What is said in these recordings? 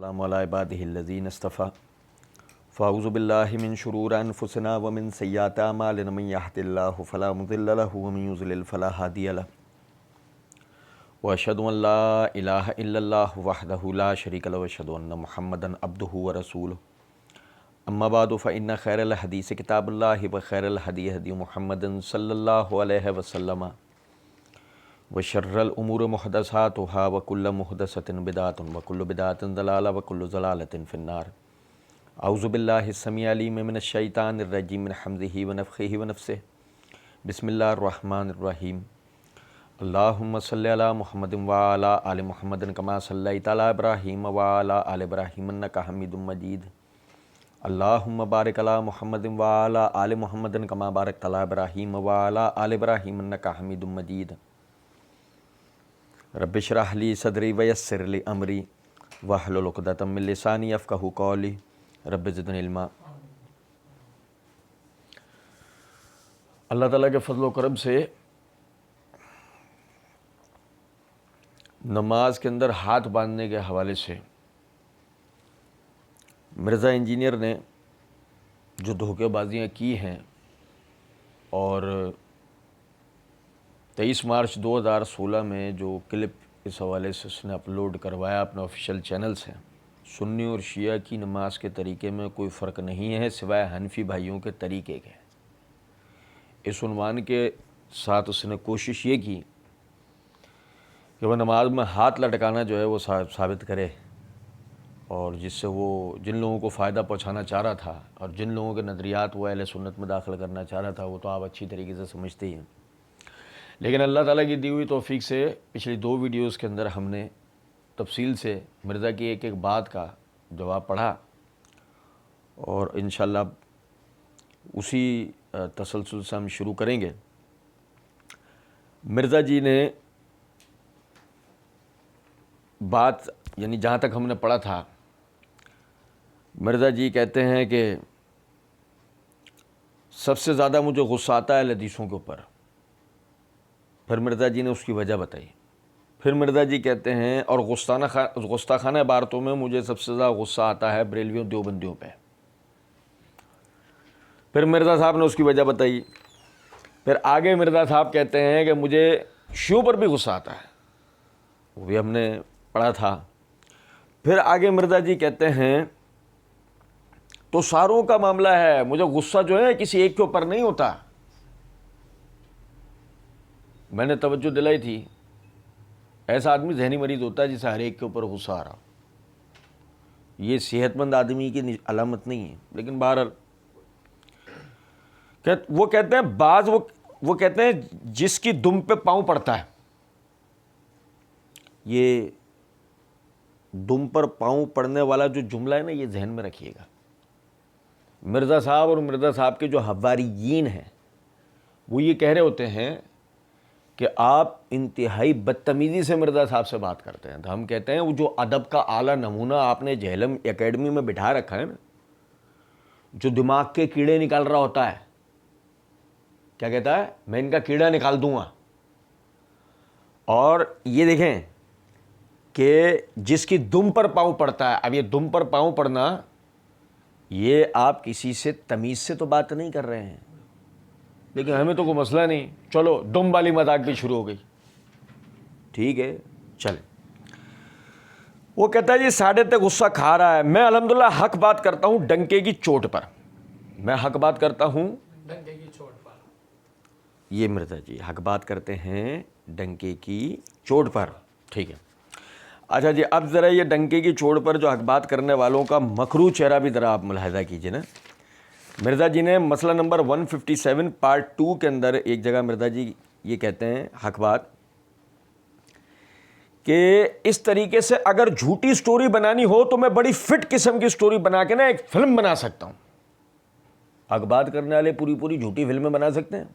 السلام علی عبادہ الذین اصطفیٰ فاعوذ باللہ من شرور انفسنا ومن سیئات اعمالنا من یہد اللہ فلا مضل لہ ومن یضلل فلا ہادی لہ واشہد ان لا الہ الا اللہ وحدہ لا شریک لہ واشہد ان محمدا عبدہ ورسولہ اما بعد فإن خیر الحدیث کتاب اللہ وخیر الہدی ہدی محمد صلی اللہ علیہ وسلم وشر الامور محدثاتها وكل محدثة بدعة وكل بدعة ضلالة وكل ضلالة في النار اعوذ باللہ السمیع العلیم من الشیطان الرجیم من حمزہ ونفخہ ونفثہ بسم اللہ الرحمن الرحیم اللہم صلی علی محمد وعلی آل محمد کما صلیت علی ابراہیم وعلی آل ابراہیم انک حمید مجید اللہم بارک علی محمد وعلی آل محمد کما بارکت علی ابراہیم وعلی آل ابراہیم انک حمید مجید رب اشرح لی صدری ویسر لی امری واحلل عقدۃ من لسانی یفقہوا قولی رب زدنی علما۔ اللہ تعالیٰ کے فضل و کرم سے نماز کے اندر ہاتھ باندھنے کے حوالے سے مرزا انجینئر نے جو دھوکے بازیاں کی ہیں اور 23 مارچ 2016 میں جو کلپ اس حوالے سے اس نے اپلوڈ کروایا اپنے آفیشیل چینل سے، سنی اور شیعہ کی نماز کے طریقے میں کوئی فرق نہیں ہے سوائے حنفی بھائیوں کے طریقے کے۔ اس عنوان کے ساتھ اس نے کوشش یہ کی کہ وہ نماز میں ہاتھ لٹکانا جو ہے وہ ثابت کرے، اور جس سے وہ جن لوگوں کو فائدہ پہنچانا چاہ رہا تھا اور جن لوگوں کے نظریات وہ اہل سنت میں داخل کرنا چاہ رہا تھا وہ تو آپ اچھی طریقے سے سمجھتے ہی ہیں۔ لیکن اللہ تعالیٰ کی دی ہوئی توفیق سے پچھلی 2 ویڈیوز کے اندر ہم نے تفصیل سے مرزا کی ایک ایک بات کا جواب پڑھا، اور انشاءاللہ اسی تسلسل سے ہم شروع کریں گے۔ مرزا جی نے بات یعنی جہاں تک ہم نے پڑھا تھا، مرزا جی کہتے ہیں کہ سب سے زیادہ مجھے غصہ آتا ہے حدیثوں کے اوپر۔ پھر مرزا جی نے اس کی وجہ بتائی۔ پھر مرزا جی کہتے ہیں اور گستاخانہ عبارتوں میں مجھے سب سے زیادہ غصہ آتا ہے بریلویوں دیوبندیوں پہ۔ پھر مرزا صاحب نے اس کی وجہ بتائی۔ پھر آگے مرزا صاحب کہتے ہیں کہ مجھے شیعوں پر بھی غصہ آتا ہے، وہ بھی ہم نے پڑھا تھا۔ پھر آگے مرزا جی کہتے ہیں تو ساروں کا معاملہ ہے، مجھے غصہ جو ہے کسی ایک کے اوپر نہیں ہوتا۔ میں نے توجہ دلائی تھی، ایسا آدمی ذہنی مریض ہوتا ہے جسے ہر ایک کے اوپر غصہ آ رہا، یہ صحت مند آدمی کی علامت نہیں ہے۔ لیکن بہرحال وہ کہتے ہیں وہ کہتے ہیں جس کی دم پہ پاؤں پڑتا ہے، یہ دم پر پاؤں پڑنے والا جو جملہ ہے نا، یہ ذہن میں رکھیے گا۔ مرزا صاحب اور مرزا صاحب کے جو حواریین ہیں وہ یہ کہہ رہے ہوتے ہیں کہ آپ انتہائی بدتمیزی سے مرزا صاحب سے بات کرتے ہیں، تو ہم کہتے ہیں وہ جو ادب کا اعلیٰ نمونہ آپ نے جہلم اکیڈمی میں بٹھا رکھا ہے نا، جو دماغ کے کیڑے نکال رہا ہوتا ہے، کیا کہتا ہے؟ میں ان کا کیڑا نکال دوں گا۔ اور یہ دیکھیں کہ جس کی دم پر پاؤں پڑتا ہے، اب یہ دم پر پاؤں پڑنا، یہ آپ کسی سے تمیز سے تو بات نہیں کر رہے ہیں، لیکن ہمیں تو کوئی مسئلہ نہیں، چلو دم والی مذاق بھی شروع ہو گئی، ٹھیک ہے چلیں۔ وہ کہتا ہے جی ساڑھے تے غصہ کھا رہا ہے، میں الحمدللہ حق بات کرتا ہوں ڈنکے کی چوٹ پر، میں حق بات کرتا ہوں ڈنکے کی چوٹ پر۔ یہ مرزا جی حق بات کرتے ہیں ڈنکے کی چوٹ پر، ٹھیک ہے۔ اچھا جی، اب ذرا یہ ڈنکے کی چوٹ پر جو حق بات کرنے والوں کا مکروہ چہرہ بھی ذرا آپ ملاحظہ کیجئے نا۔ مرزا جی نے مسئلہ نمبر 157 پارٹ 2 کے اندر ایک جگہ مرزا جی یہ کہتے ہیں حق بات کہ اس طریقے سے اگر جھوٹی سٹوری بنانی ہو تو میں بڑی فٹ قسم کی سٹوری بنا کے نا ایک فلم بنا سکتا ہوں۔ حق بات کرنے والے پوری جھوٹی فلمیں بنا سکتے ہیں؟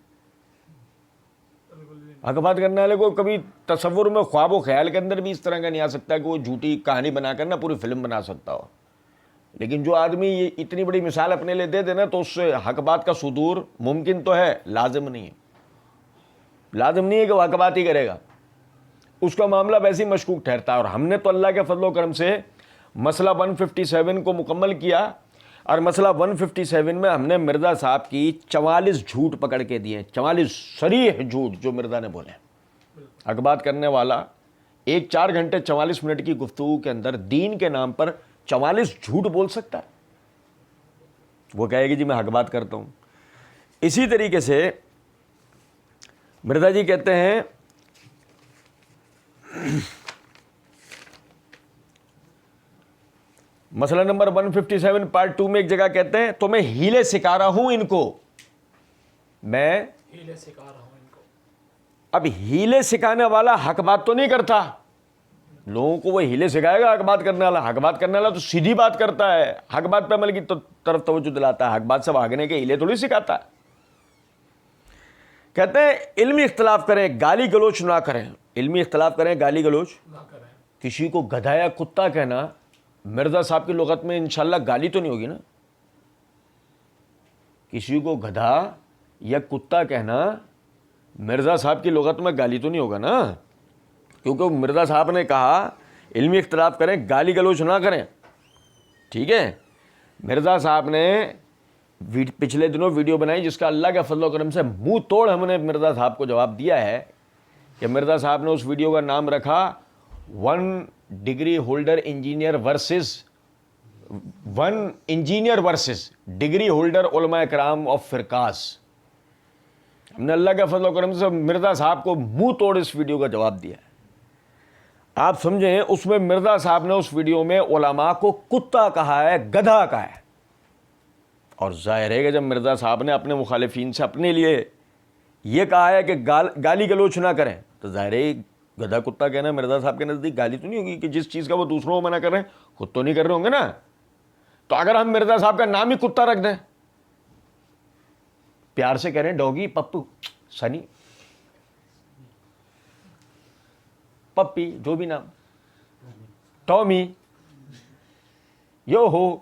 حق بات کرنے والے کو کبھی تصور میں خواب و خیال کے اندر بھی اس طرح کا نہیں آ سکتا کہ وہ جھوٹی کہانی بنا کر نا پوری فلم بنا سکتا ہو۔ لیکن جو آدمی یہ اتنی بڑی مثال اپنے لیے دے دینا تو اس سے حق بات کا صدور ممکن تو ہے، لازم نہیں ہے۔ لازم نہیں ہے کہ وہ حق بات ہی کرے گا، اس کا معاملہ ویسے ہی مشکوک ٹھہرتا ہے۔ اور ہم نے تو اللہ کے فضل و کرم سے مسئلہ 157 کو مکمل کیا، اور مسئلہ 157 میں ہم نے مرزا صاحب کی 44 جھوٹ پکڑ کے دیے، 44 صریح جھوٹ جو مرزا نے بولے۔ حق بات کرنے والا 4 گھنٹے 44 منٹ کی گفتگو کے اندر دین کے نام پر 44 جھوٹ بول سکتا ہے؟ وہ کہے گی جی میں حق بات کرتا ہوں۔ اسی طریقے سے مرزا جی کہتے ہیں مسئلہ نمبر 157 پارٹ 2 میں ایک جگہ کہتے ہیں تو میں ہیلے سکھا رہا ہوں ان کو، میں ہیلے سکھا رہا ہوں ان کو۔ اب ہیلے سکھانے والا حق بات تو نہیں کرتا، لوگوں کو وہ ہیلے سکھائے گا؟ حق بات کرنے والا، حق بات کرنے والا تو سیدھی بات کرتا ہے، حق بات پہ عمل کی طرف توجہ دلاتا ہے، حق بات سے بھاگنے کے ہیلے تھوڑی سکھاتا ہے۔ کہتے ہیں علمی اختلاف کریں، گالی گلوچ نہ کریں، علمی اختلاف کریں، گالی گلوچ نہ کریں۔ کسی کو گدھا یا کتا کہنا مرزا صاحب کی لغت میں انشاءاللہ گالی تو نہیں ہوگی نا؟ کسی کو گدھا یا کتا کہنا مرزا صاحب کی لغت میں گالی تو نہیں ہوگا نا؟ کیونکہ مرزا صاحب نے کہا علمی اختلاف کریں، گالی گلوچ نہ کریں، ٹھیک ہے؟ مرزا صاحب نے پچھلے دنوں ویڈیو بنائی جس کا اللہ کے فضل و کرم سے منہ توڑ ہم نے مرزا صاحب کو جواب دیا ہے کہ مرزا صاحب نے اس ویڈیو کا نام رکھا 1 degree holder engineer versus 1 engineer versus degree holder علماء کرام آف فرقاس۔ ہم نے اللہ کے فضل و کرم سے مرزا صاحب کو منہ توڑ اس ویڈیو کا جواب دیا ہے۔ آپ سمجھیں اس میں مرزا صاحب نے اس ویڈیو میں علماء کو کتا کہا ہے، گدھا کہا ہے، اور ظاہر ہے کہ جب مرزا صاحب نے اپنے مخالفین سے اپنے لیے یہ کہا ہے کہ گالی گلوچ نہ کریں، تو ظاہر ہے گدھا کتا کہنا مرزا صاحب کے نزدیک گالی تو نہیں ہوگی کہ جس چیز کا وہ دوسروں کو منع کر رہے ہیں خود تو نہیں کر رہے ہوں گے نا؟ تو اگر ہم مرزا صاحب کا نام ہی کتا رکھ دیں، پیار سے کہہ رہے ہیں ڈوگی، پپو، سنی، پپی، جو بھی نام، ٹامی، یو ہو،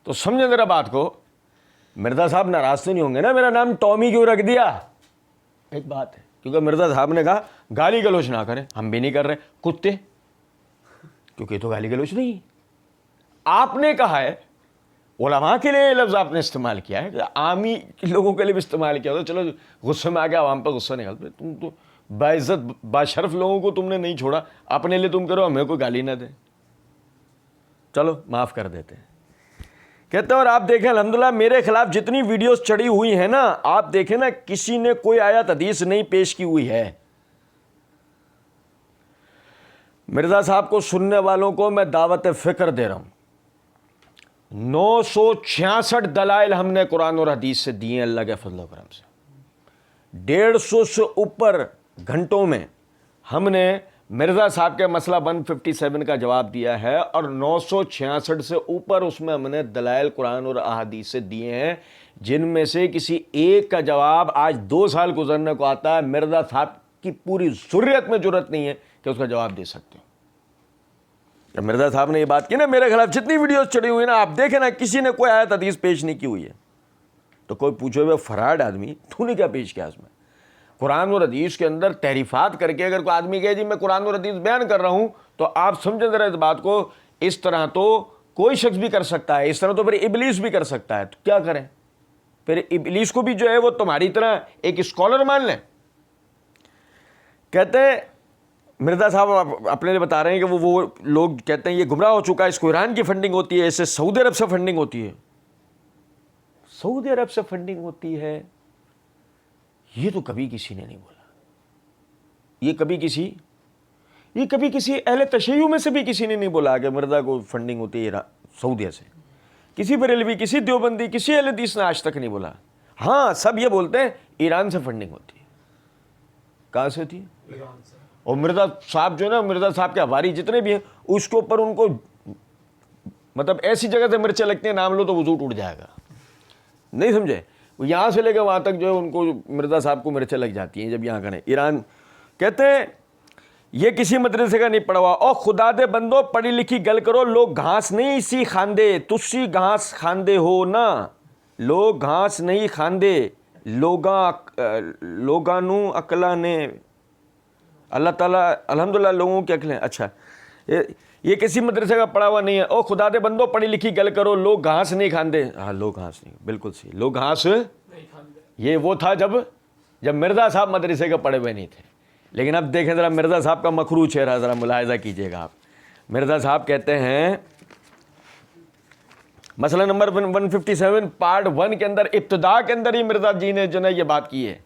تو سمجھیں ذرا بات کو، مرزا صاحب ناراض تو نہیں ہوں گے نا میرا نام ٹامی کیوں رکھ دیا؟ ایک بات ہے، کیونکہ مرزا صاحب نے کہا گالی گلوچ نہ کریں، ہم بھی نہیں کر رہے، کتے، کیونکہ یہ تو گالی گلوچ نہیں، آپ نے کہا ہے، علماء کے لیے یہ لفظ آپ نے استعمال کیا ہے، عامی لوگوں کے لیے بھی استعمال کیا تو چلو غصے میں آ گیا، عوام پہ غصہ نکل پہ، تم تو باعزت باشرف لوگوں کو تم نے نہیں چھوڑا، اپنے لیے تم کرو، ہمیں کوئی گالی نہ دے، چلو معاف کر دیتے ہیں۔ کہتے ہیں اور آپ دیکھیں الحمدللہ میرے خلاف جتنی ویڈیوز چڑھی ہوئی ہیں نا، آپ دیکھیں نا کسی نے کوئی آیت حدیث نہیں پیش کی ہوئی ہے۔ مرزا صاحب کو سننے والوں کو میں دعوت فکر دے رہا ہوں، 966 دلائل ہم نے قرآن اور حدیث سے دیے ہیں اللہ کے فضل و کرم سے، 150 سے اوپر گھنٹوں میں ہم نے مرزا صاحب کے مسئلہ 157 کا جواب دیا ہے، اور 966 سے اوپر اس میں ہم نے دلائل قرآن اور احادیث سے دیے ہیں، جن میں سے کسی ایک کا جواب آج 2 سال گزرنے کو آتا ہے، مرزا صاحب کی پوری ضروریت میں جرت نہیں ہے کہ اس کا جواب دے سکتے ہو۔ جب مرزا صاحب نے یہ بات کی نا میرے خلاف جتنی ویڈیوز چڑھی ہوئی نا، آپ دیکھیں نا کسی نے کوئی آیت حدیث پیش نہیں کی ہوئی ہے، تو کوئی پوچھے ہوئے فراڈ آدمی تو نے کیا پیش کیا اس میں؟ قرآن اور حدیث کے اندر تحریفات کر کے اگر کوئی آدمی کہے جی میں قرآن اور حدیث بیان کر رہا ہوں، تو آپ سمجھیں ذرا اس بات کو، اس طرح تو کوئی شخص بھی کر سکتا ہے، اس طرح تو پھر ابلیس بھی کر سکتا ہے، تو کیا کریں پھر؟ ابلیس کو بھی جو ہے وہ تمہاری طرح ایک اسکالر مان لیں۔ کہتے ہیں مرزا صاحب اپنے لیے بتا رہے ہیں کہ وہ لوگ کہتے ہیں یہ گمراہ ہو چکا ہے، اس کو ایران کی فنڈنگ ہوتی ہے، اس سے سعودی عرب سے فنڈنگ ہوتی ہے۔ سعودی عرب سے فنڈنگ ہوتی ہے یہ تو کبھی کسی نے نہیں بولا، یہ کبھی کسی اہل تشیع میں سے بھی کسی نے نہیں بولا کہ مرزا کو فنڈنگ ہوتی ہے سعودیہ سے، کسی بریلوی، کسی دیوبندی، کسی اہل حدیث نے آج تک نہیں بولا۔ ہاں سب یہ بولتے ہیں ایران سے فنڈنگ ہوتی ہے۔ کہاں سے ہوتی ہے؟ ایران سے۔ اور مرزا صاحب جو ہے نا، مرزا صاحب کے حواری جتنے بھی ہیں اس کے اوپر ان کو مطلب ایسی جگہ سے مرچیں لگتی ہیں، نام لو تو وضو ٹوٹ جائے گا، نہیں سمجھے؟ یہاں سے لے کے وہاں تک جو ہے ان کو مرزا صاحب کو مرچیں لگ جاتی ہیں جب یہاں کریں ایران۔ کہتے ہیں یہ کسی مدرسے کا نہیں پڑھا ہوا، او خدا دے بندو پڑھی لکھی گل کرو، لوگ گھاس نہیں سی کھاندے، تسی گھاس کھاندے ہو نا، لوگ گھاس نہیں کھاندے، لوگاں نو اللہ تعالیٰ الحمدللہ لوگوں کی عقلیں. اچھا یہ کسی مدرسے کا پڑھا ہوا نہیں ہے. او خدا دے بندو پڑھی لکھی گل کرو, لوگ گھاس نہیں کھاندے. ہاں لوگ گھاس نہیں, بالکل صحیح, لوگ گھاس نہیں کھاندے. یہ وہ تھا جب مرزا صاحب مدرسے کے پڑھے ہوئے نہیں تھے. لیکن اب دیکھیں ذرا مرزا صاحب کا مکروہ چہرہ ذرا ملاحظہ کیجئے گا آپ. مرزا صاحب کہتے ہیں مسئلہ نمبر 157 پارٹ 1 کے اندر ابتدا کے اندر ہی مرزا جی نے جو ہے یہ بات کی ہے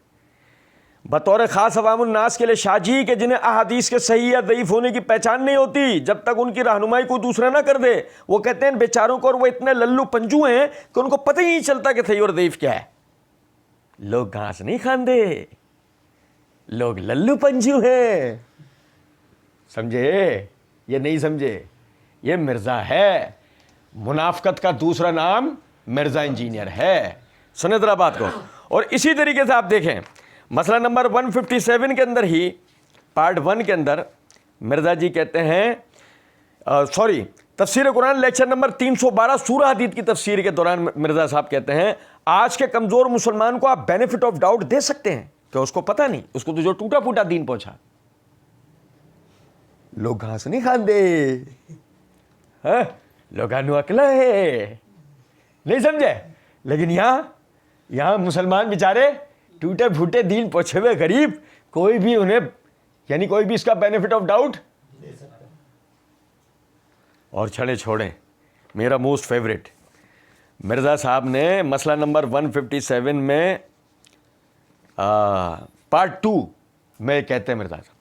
بطور خاص عوام الناس کے لیے شاہ جی کہ جنہیں احادیث کے صحیح یا ضعیف ہونے کی پہچان نہیں ہوتی جب تک ان کی رہنمائی کوئی دوسرا نہ کر دے. وہ کہتے ہیں بیچاروں کو, اور وہ اتنے للو پنجو ہیں کہ ان کو پتہ ہی نہیں چلتا کہ صحیح اور ضعیف کیا ہے. لوگ گھاس نہیں کھاندے, لوگ للو پنجو ہیں. سمجھے؟ یہ نہیں سمجھے؟ یہ مرزا ہے, منافقت کا دوسرا نام مرزا انجینئر ہے. سنیں ذرا بات کو. اور اسی طریقے سے آپ دیکھیں مسئلہ نمبر 157 کے اندر ہی پارٹ 1 کے اندر مرزا جی کہتے ہیں تفسیر قرآن لیکچر نمبر 312 سورہ حدید کی تفسیر کے دوران مرزا صاحب کہتے ہیں آج کے کمزور مسلمان کو آپ بینیفٹ آف ڈاؤٹ دے سکتے ہیں کہ اس کو پتہ نہیں, اس کو تو جو ٹوٹا پھوٹا دین پہنچا. لوگ گھاس نہیں کھاندے, لوگانو عقل ہے, نہیں سمجھے؟ لیکن یہاں مسلمان بیچارے ٹوٹے پھوٹے دین پوچھے ہوئے غریب, کوئی بھی انہیں یعنی کوئی بھی اس کا بینیفٹ آف ڈاؤٹ دے سکتا. اور چھڑے چھوڑیں, میرا موسٹ فیوریٹ مرزا صاحب نے مسئلہ نمبر 157 میں پارٹ 2 میں کہتے ہیں مرزا صاحب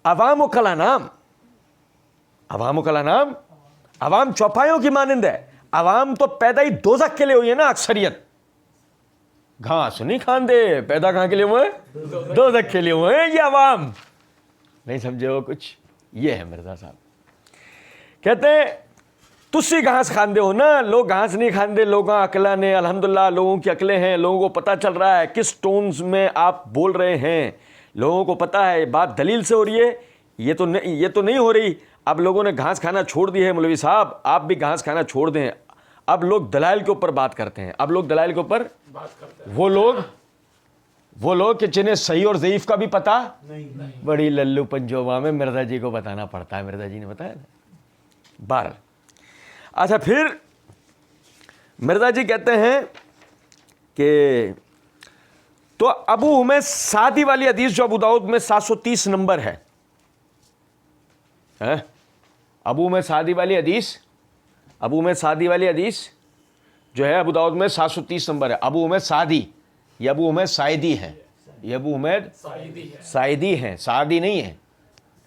عوام کلا نام عوام چوپایوں کی مانند ہے. عوام تو پیدا ہی دوزخ کے لیے ہوئی ہے نا اکثریت. گھاس نہیں کھاندے, پیدا کہاں کے لیے ہوئے ہیں؟ دوزخ کے لیے ہوئے ہیں یہ عوام. نہیں سمجھے ہو کچھ؟ یہ ہے مرزا صاحب. کہتے ہیں تسی گھاس کھاندے ہو نا, لوگ گھاس نہیں کھاندے. لوگاں عقلہ نے الحمدللہ لوگوں کی عقلیں ہیں, لوگوں کو پتہ چل رہا ہے کس ٹونز میں آپ بول رہے ہیں, لوگوں کو پتہ ہے بات دلیل سے ہو رہی ہے, یہ تو نہیں ہو رہی. اب لوگوں نے گھاس کھانا چھوڑ دی ہے. مولوی صاحب آپ بھی گھاس کھانا چھوڑ دیں. اب لوگ دلائل کے اوپر بات کرتے ہیں. اب لوگ دلائل کے اوپر بات کرتے ہیں. وہ لوگ کہ جنہیں صحیح اور ضعیف کا بھی پتہ نہیں. بڑی للو پنجوبا میں مرزا جی کو بتانا پڑتا ہے. مرزا جی نے بتایا نا 12. اچھا پھر مرزا جی کہتے ہیں کہ تو ابو حمید سعدی والی حدیث جو ابو داؤد میں 730 نمبر ہے, ابو حمید سعدی والی حدیث جو ہے ابو داؤد میں 730 نمبر ہے. ابو حمید سعدی, یہ ابو حمید سعیدی ہیں, یہ ابو حمید سعیدی ہیں, سعدی نہیں ہیں.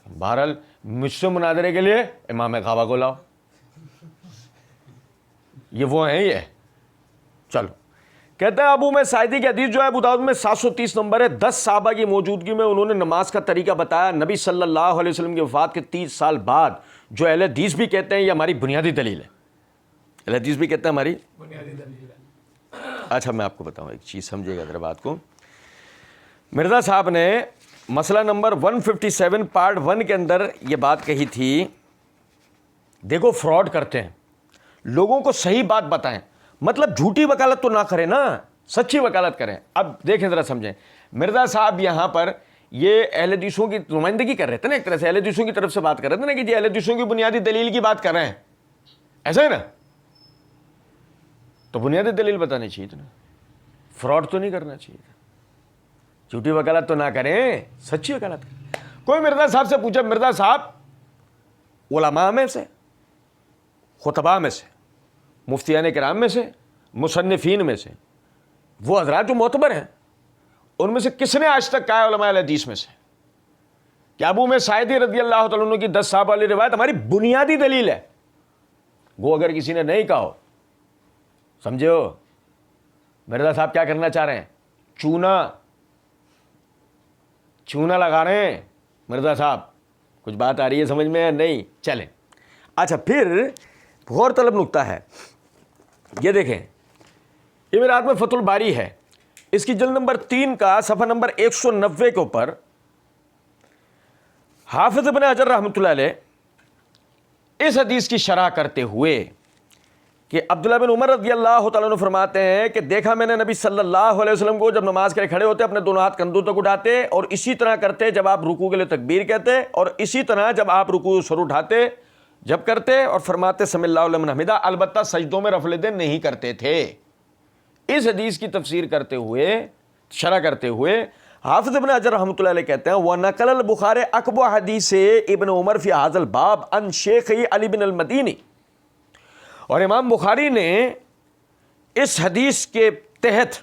بہرحال مجھ سے مناظرے کے لیے امام کعبہ کو لاؤ, یہ وہ ہیں. یہ چلو کہتے ہیں ابو حمید سعیدی کی حدیث جو ہے ابو داؤد میں 730 نمبر ہے. 10 صحابہ کی موجودگی میں انہوں نے نماز کا طریقہ بتایا. نبی صلی اللہ علیہ وسلم کی وفات کے 30 سال بعد, جو اہل حدیث بھی کہتے ہیں یہ ہماری بنیادی دلیل ہے. اہل حدیث بھی کہتے ہیں ہماری بنیادی دلیل ہے. اچھا میں آپ کو بتاؤں ایک چیز, سمجھیے گا ذرا بات کو. مرزا صاحب نے مسئلہ نمبر 157 پارٹ 1 کے اندر یہ بات کہی تھی. دیکھو فراڈ کرتے ہیں, لوگوں کو صحیح بات بتائیں, مطلب جھوٹی وکالت تو نہ کریں نا, سچی وکالت کریں. اب دیکھیں ذرا سمجھیں, مرزا صاحب یہاں پر یہ اہل حدیثوں کی نمائندگی کر رہے تھے نا, ایک طرح سے اہل حدیثوں کی طرف سے بات کر رہے تھے نا کہ جی اہل حدیثوں کی بنیادی دلیل کی بات کر رہے ہیں, ایسا ہے نا, تو بنیادی دلیل بتانی چاہیے تھی نا, فراڈ تو نہیں کرنا چاہیے تھا. جھوٹی وکالت تو نہ کریں, سچی وکالت کریں. کوئی مرزا صاحب سے پوچھا, مرزا صاحب علماء میں سے, خطباء میں سے, مفتیان کرام میں سے, مصنفین میں سے, وہ حضرات جو معتبر ہیں ان میں سے کس نے آج تک کہا ہے علماء حدیث میں سے کہ ابو حمید سعیدی رضی اللہ تعالیٰ عنہ کی 10 صحابہ والی روایت ہماری بنیادی دلیل ہے؟ وہ اگر کسی نے نہیں کہا ہو, سمجھے ہو مرزا صاحب کیا کرنا چاہ رہے ہیں؟ چونا لگا رہے ہیں مرزا صاحب. کچھ بات آ رہی ہے سمجھ میں؟ نہیں, چلیں. اچھا پھر غور طلب نکتہ ہے, یہ دیکھیں, یہ میرے ہاتھ میں فتح الباری ہے, اس کی جلد نمبر 3 کا صفحہ نمبر 190 کے اوپر حافظ ابن حجر رحمۃ اللہ علیہ اس حدیث کی شرح کرتے ہوئے کہ عبداللہ بن عمر رضی اللہ تعالیٰ عنہ فرماتے ہیں کہ دیکھا میں نے نبی صلی اللہ علیہ وسلم کو جب نماز کے لیے کھڑے ہوتے اپنے دونوں ہاتھ کندھوں تک اٹھاتے اور اسی طرح کرتے جب آپ رکوع کے لیے تکبیر کہتے اور اسی طرح جب آپ رکوع سر اٹھاتے جب کرتے اور فرماتے سمی اللہ لمن حمدہ، البتہ سجدوں میں رفع الیدین نہیں کرتے تھے۔ اس حدیث کی تفسیر کرتے ہوئے، شرح کرتے ہوئے حافظ ابن حجر رحمۃ اللہ علیہ کہتے ہیں وَنَقَلَ الْبُخَارِ أَقْوَى حَدِيثِ ابن عمر فی هذا الباب عن شیخ علی بن المدینی، اور امام بخاری نے اس حدیث کے تحت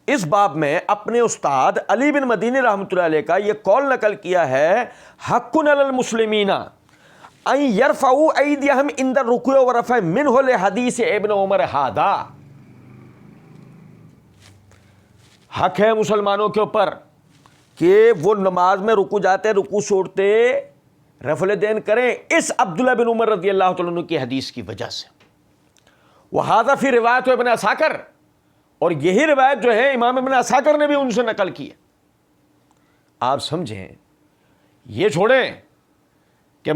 اس باب میں اپنے استاد علی بن مدینی رحمۃ اللہ علیہ کا یہ قول نقل کیا ہے حق علی المسلمین ان یرفعوا ایدیہم عند الرکوع ورفع منہ لحدیث ابن عمر ھذا، حق ہے مسلمانوں کے اوپر کہ وہ نماز میں رکوع جاتے رکوع سے اٹھتے رفع الیدین کریں اس عبداللہ بن عمر رضی اللہ تعالیٰ عنہ کی حدیث کی وجہ سے۔ وہذا فی روایت ابن عساکر، اور یہی روایت جو ہے امام ابن عساکر نے بھی ان سے نقل کی ہے۔ آپ سمجھیں، یہ چھوڑیں کہ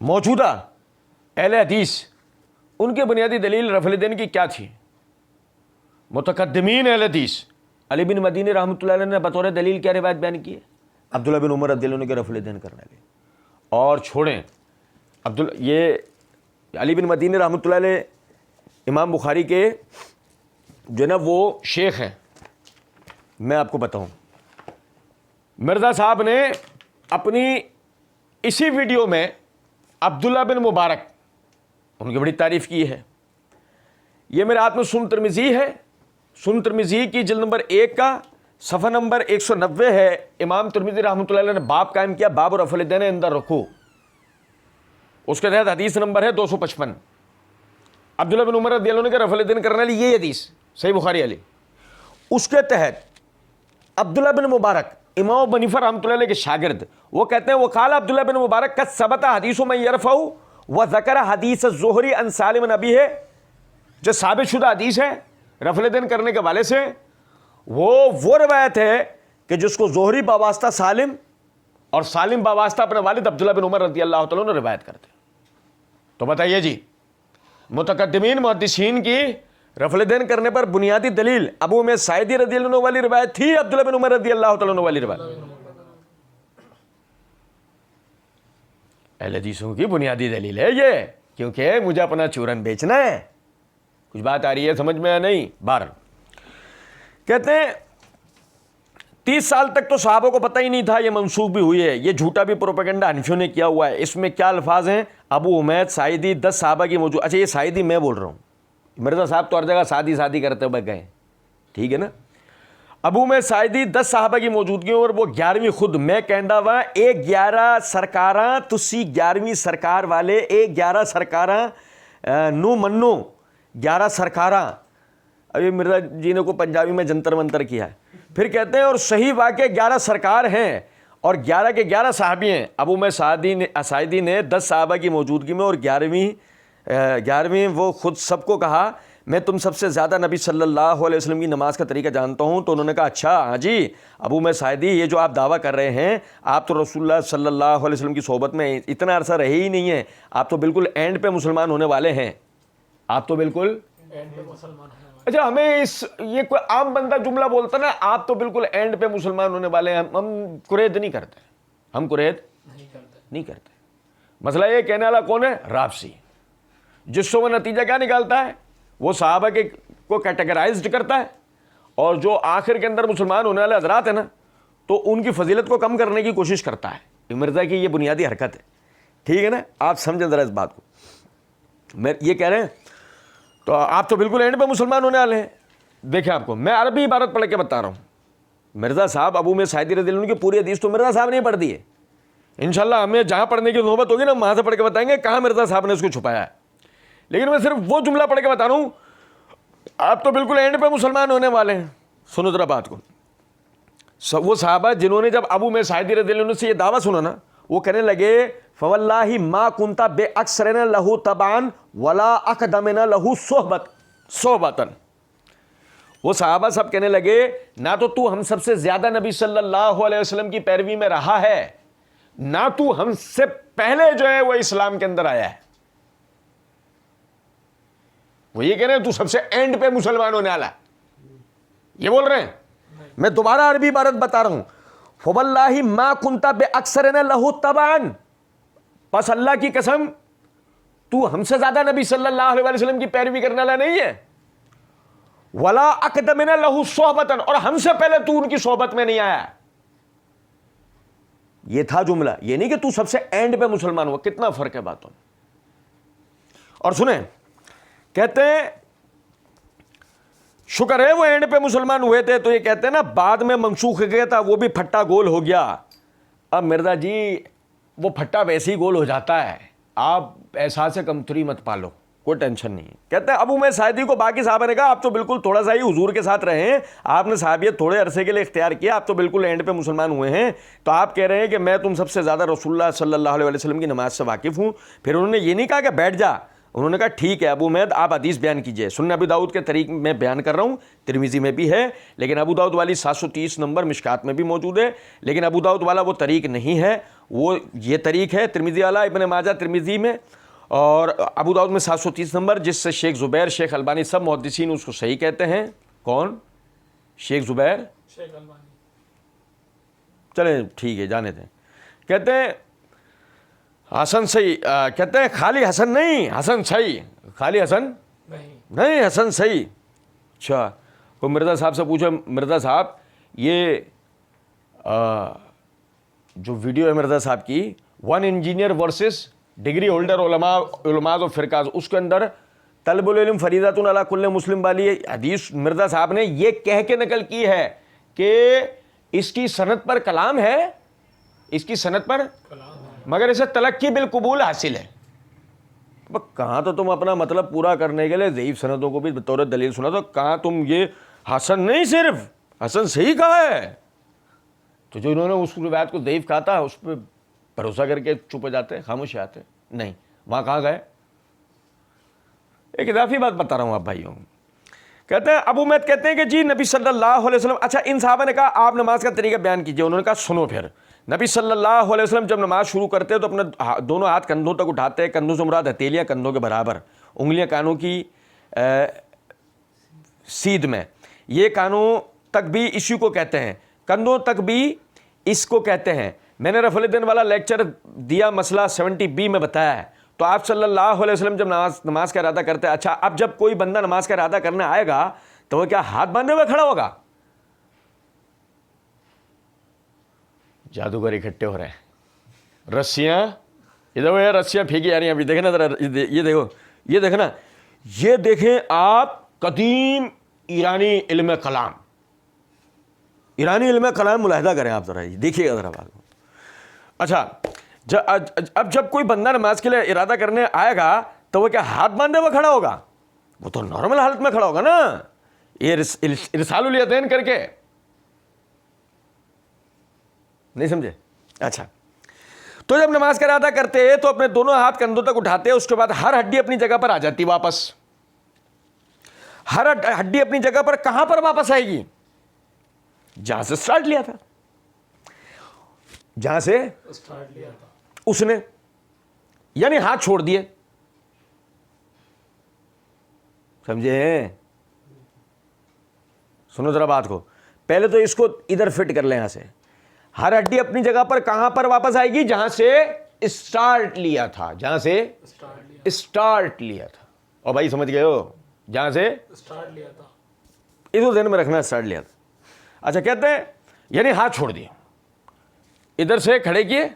موجودہ اہل حدیث ان کے بنیادی دلیل رفع الیدین کی کیا تھی۔ متقدمین اہل حدیث علی بن مدینی رحمۃ اللہ علیہ نے بطور دلیل کیا روایت بیان کی ہے؟ عبداللہ بن عمر رضی اللہ عنہ کے رفع الیدین کرنے لگے۔ اور چھوڑیں یہ علی بن مدینی رحمۃ اللہ علیہ امام بخاری کے جو ہے نا وہ شیخ ہیں۔ میں آپ کو بتاؤں، مرزا صاحب نے اپنی اسی ویڈیو میں عبداللہ بن مبارک ان کی بڑی تعریف کی ہے۔ یہ میرے ہاتھ میں سنن ترمذی ہے، سنن ترمذی کی جلد نمبر 1 کا صفحہ نمبر 190 ہے۔ امام ترمذی رحمۃ اللہ علیہ نے باب قائم کیا باب رفع الیدین عند الرکوع، اس کے تحت حدیث نمبر ہے 255۔ عبداللہ بن عمر رضی اللہ عنہ کے رفع الیدین کرنے والی یہ حدیث صحیح بخاری علی، اس کے تحت عبداللہ بن مبارک امام ابو حنیفہ رحمۃ اللہ علیہ کے شاگرد وہ کہتے ہیں وقال عبداللہ بن مبارک قد ثبت حدیث من یرفع وذکر حدیث الزہری عن سالم بن ابی ہے، جو ثابت شدہ حدیث ہے رفع الیدین کرنے کے حوالے سے، وہ روایت ہے کہ جس کو زہری باواسطہ سالم اور سالم باواسطہ اپنے والد عبداللہ بن عمر رضی اللہ تعالیٰ عنہ روایت کرتے۔ تو بتائیے جی، متقدمین محدثین کی رفع الیدین کرنے پر بنیادی دلیل ابو امید ساعدی رضی اللہ عنہ والی روایت تھی، عبداللہ بن عمر رضی اللہ تعالیٰ عنہ والی روایت؟ اہل حدیثوں کی بنیادی دلیل ہے یہ، کیونکہ مجھے اپنا چورن بیچنا ہے۔ کچھ بات آ رہی ہے سمجھ میں یا نہیں؟ بہرحال کہتے ہیں 30 سال تک تو صحابوں کو پتہ ہی نہیں تھا، یہ منسوخ بھی ہوئی ہے، یہ جھوٹا بھی پروپیگنڈا حنفیوں نے کیا ہوا ہے۔ اس میں کیا الفاظ ہیں؟ ابو حمید ساعدی 10 صحابہ کی موجود، اچھا یہ ساعدی میں بول رہا ہوں، مرزا صاحب تو ہر جگہ سادی کرتے ہوئے گئے، ٹھیک ہے نا۔ ابو حمید ساعدی 10 صحابہ کی موجودگی اور وہ 11ویں خود میں کہندا وا اے 11 سرکاراں تسی 11ویں سرکار والے اے 11 سرکاراں نو منو 11 سرکاراں۔ ابھی مرزا جی نے کو پنجابی میں جنتر منتر کیا ہے۔ پھر کہتے ہیں اور صحیح واقع 11 سرکار ہیں اور 11 کے 11 صحابی ہیں۔ ابو حمید ساعدی نے 10 صحابہ کی موجودگی میں اور 11ویں وہ خود سب کو کہا میں تم سب سے زیادہ نبی صلی اللہ علیہ وسلم کی نماز کا طریقہ جانتا ہوں۔ تو انہوں نے کہا اچھا ہاں جی ابو حمید ساعدی، یہ جو آپ دعویٰ کر رہے ہیں، آپ تو رسول اللہ صلی اللہ علیہ وسلم کی صحبت میں اتنا عرصہ رہے ہی نہیں ہیں، آپ تو بالکل اینڈ پہ مسلمان ہونے والے ہیں، آپ تو بالکل اینڈ پہ مسلمان ہیں۔ اچھا ہمیں یہ کوئی عام بندہ جملہ بولتا نا آپ تو بالکل اینڈ پہ مسلمان ہونے والے ہیں، ہم قرید نہیں کرتے، ہم قرید نہیں کرتے۔ مسئلہ یہ کہنے والا کون ہے؟ رابسی، جس سے وہ نتیجہ کیا نکالتا ہے؟ وہ صحابہ کے کو کیٹیگرائزڈ کرتا ہے، اور جو آخر کے اندر مسلمان ہونے والے حضرات ہیں نا تو ان کی فضیلت کو کم کرنے کی کوشش کرتا ہے۔ مرزا کی یہ بنیادی حرکت ہے، ٹھیک ہے نا؟ آپ سمجھیں ذرا اس بات کو، میں یہ کہہ رہے ہیں تو آپ تو بالکل اینڈ پہ مسلمان ہونے والے ہیں۔ دیکھیں آپ کو میں عربی عبارت پڑھ کے بتا رہا ہوں، مرزا صاحب ابو حمید ساعدی رضی اللہ عنہ کی پوری حدیث تو مرزا صاحب نے پڑھ دی ہے، انشاءاللہ ہمیں جہاں پڑھنے کی نوبت ہوگی نا وہاں سے پڑھ کے بتائیں گے کہاں مرزا صاحب نے اس کو چھپایا ہے، لیکن میں صرف وہ جملہ پڑھ کے بتا رہا ہوں آپ تو بالکل اینڈ پہ مسلمان ہونے والے ہیں۔ سنو ذرا بات کو، وہ صحابہ جنہوں نے جب ابو حمید ساعدی رضی اللہ عنہ سے یہ دعویٰ سنا نا وہ کہنے لگے فواللہ ما کنت باکثرنا له تبعا ولا اقدمنا له صحبتا۔ وہ صحابہ سب کہنے لگے نہ تو ہم سب سے زیادہ نبی صلی اللہ علیہ وسلم کی پیروی میں رہا ہے، نہ تو ہم سے پہلے جو ہے وہ اسلام کے اندر آیا ہے۔ وہ یہ کہہ رہے ہیں تو سب سے اینڈ پہ مسلمان ہونے والا، یہ بول رہے ہیں. میں دوبارہ عربی عبارت بتا رہا ہوں. فواللہ ما کنت باکثرنا لہ تبعا، پس اللہ کی قسم تو ہم سے زیادہ نبی صلی اللہ علیہ وسلم کی پیروی کرنے والا نہیں ہے. ولا اقدمنا لہ صحبتا، اور ہم سے پہلے تو ان کی صحبت میں نہیں آیا. یہ تھا جملہ، یہ نہیں کہ تو سب سے اینڈ پہ مسلمان ہوا. کتنا فرق ہے باتوں میں. اور سنیں، کہتے ہیں شکر ہے وہ اینڈ پہ مسلمان ہوئے تھے، تو یہ کہتے ہیں نا بعد میں منسوخ گیا تھا، وہ بھی پھٹا گول ہو گیا. اب مرزا جی وہ پھٹا ویسے ہی گول ہو جاتا ہے، آپ احساس کمتری مت پالو، کوئی ٹینشن نہیں ہے. کہتے ہیں ابو میں سعدی کو باقی صحابہ نے کہا آپ تو بالکل تھوڑا سا ہی حضور کے ساتھ رہے ہیں، آپ نے صحابیت تھوڑے عرصے کے لیے اختیار کیا، آپ تو بالکل اینڈ پہ مسلمان ہوئے ہیں، تو آپ کہہ رہے ہیں کہ میں تم سب سے زیادہ رسول اللہ صلی اللہ علیہ وسلم کی نماز سے واقف ہوں. پھر انہوں نے یہ نہیں کہا کہ بیٹھ جا، انہوں نے کہا ٹھیک ہے ابو امید آپ حدیث بیان کیجئے. سنن ابی داؤد کے طریق میں بیان کر رہا ہوں، ترمذی میں بھی ہے، لیکن ابو داؤد والی 730 نمبر مشکات میں بھی موجود ہے. لیکن ابو داؤد والا وہ طریق نہیں ہے، وہ یہ طریق ہے ترمذی والا، ابن ماجہ ترمذی میں، اور ابو داؤد میں 730 نمبر، جس سے شیخ زبیر، شیخ البانی، سب محدثین اس کو صحیح کہتے ہیں. کون؟ شیخ زبیر، شیخ البانی. چلیں ٹھیک ہے جانے دیں. کہتے ہیں حسن صحیح، کہتے ہیں خالی حسن نہیں، حسن صحیح، خالی حسن نہیں، حسن صحیح. اچھا، کوئی مرزا صاحب سے پوچھو مرزا صاحب یہ جو ویڈیو ہے مرزا صاحب کی، one engineer versus degree holder علماء و فرقاز، اس کے اندر طلب العلم فریضۃ علی کل مسلم والی حدیث مرزا صاحب نے یہ کہہ کے نقل کی ہے کہ اس کی سند پر کلام ہے، اس کی سند پر مگر اسے تلقی بالقبول حاصل ہے. کہاں تو تم اپنا مطلب پورا کرنے کے لیے ضعیف سندوں کو بھی بطور دلیل سنا، تو کہاں تم یہ حسن نہیں صرف حسن صحیح کہا ہے. تو جو انہوں نے اس روایت کو ضعیف کہا تھا اس پہ بھروسہ کر کے چپ ہو جاتے، خاموش آتے نہیں. وہاں کہاں گئے؟ ایک اضافی بات بتا رہا ہوں آپ بھائیوں. کہتے ہیں ابو امید کہتے ہیں کہ جی نبی صلی اللہ علیہ وسلم، اچھا ان صحابہ نے کہا آپ نماز کا طریقہ بیان کیجئے. انہوں نے کہا سنو، پھر نبی صلی اللہ علیہ وسلم جب نماز شروع کرتے تو اپنے دونوں ہاتھ کندھوں تک اٹھاتے، کندھوں سے مراد ہتھیلیاں کندھوں کے برابر، انگلیاں کانوں کی سیدھ میں. یہ کانوں تک بھی اسی کو کہتے ہیں، کندھوں تک بھی اس کو کہتے ہیں. میں نے رفع الدین والا لیکچر دیا، مسئلہ 70B میں بتایا ہے. تو آپ صلی اللہ علیہ وسلم جب نماز کا ارادہ کرتے ہیں، اچھا اب جب کوئی بندہ نماز کا ارادہ کرنے آئے گا تو وہ کیا ہاتھ باندھے ہوئے کھڑا ہوگا؟ جادوگر اکٹھے ہو رہے ہیں، رسیاں ادھر وہ رسیاں پھینکی جا رہی ہیں. ابھی دیکھنا ذرا، یہ دیکھو، یہ دیکھنا، یہ دیکھیں آپ قدیم ایرانی علم کلام، ایرانی علم کلام ملاحظہ کریں آپ ذرا، دیکھیے گا ذرا بات. اچھا اب جب کوئی بندہ نماز کے لیے ارادہ کرنے آئے گا تو وہ کیا ہاتھ باندھے ہوئے کھڑا ہوگا؟ وہ تو نارمل حالت میں کھڑا ہوگا نا، یہ ارسال الیدین کر کے. نہیں سمجھے؟ اچھا، تو جب نماز کا ارادہ کرتے تو اپنے دونوں ہاتھ کندھوں تک اٹھاتے، اس کے بعد ہر ہڈی اپنی جگہ پر آ جاتی واپس. ہر ہڈی اپنی جگہ پر کہاں پر واپس آئے گی؟ جہاں سے سٹارٹ لیا تھا، جہاں سے اس نے، یعنی ہاتھ چھوڑ دیے. سمجھے؟ سنو ذرا بات کو، پہلے تو اس کو ادھر فٹ کر لیں. یہاں سے ہر ہڈی اپنی جگہ پر کہاں پر واپس آئے گی؟ جہاں سے اسٹارٹ لیا تھا، جہاں سے اسٹارٹ لیا تھا. اور بھائی سمجھ گئے ہو؟ جہاں سے اسٹارٹ لیا تھا، اس کو ذہن میں رکھنا، اسٹارٹ لیا تھا. اچھا، کہتے ہیں یعنی ہاتھ چھوڑ دیے، ادھر سے کھڑے کیے،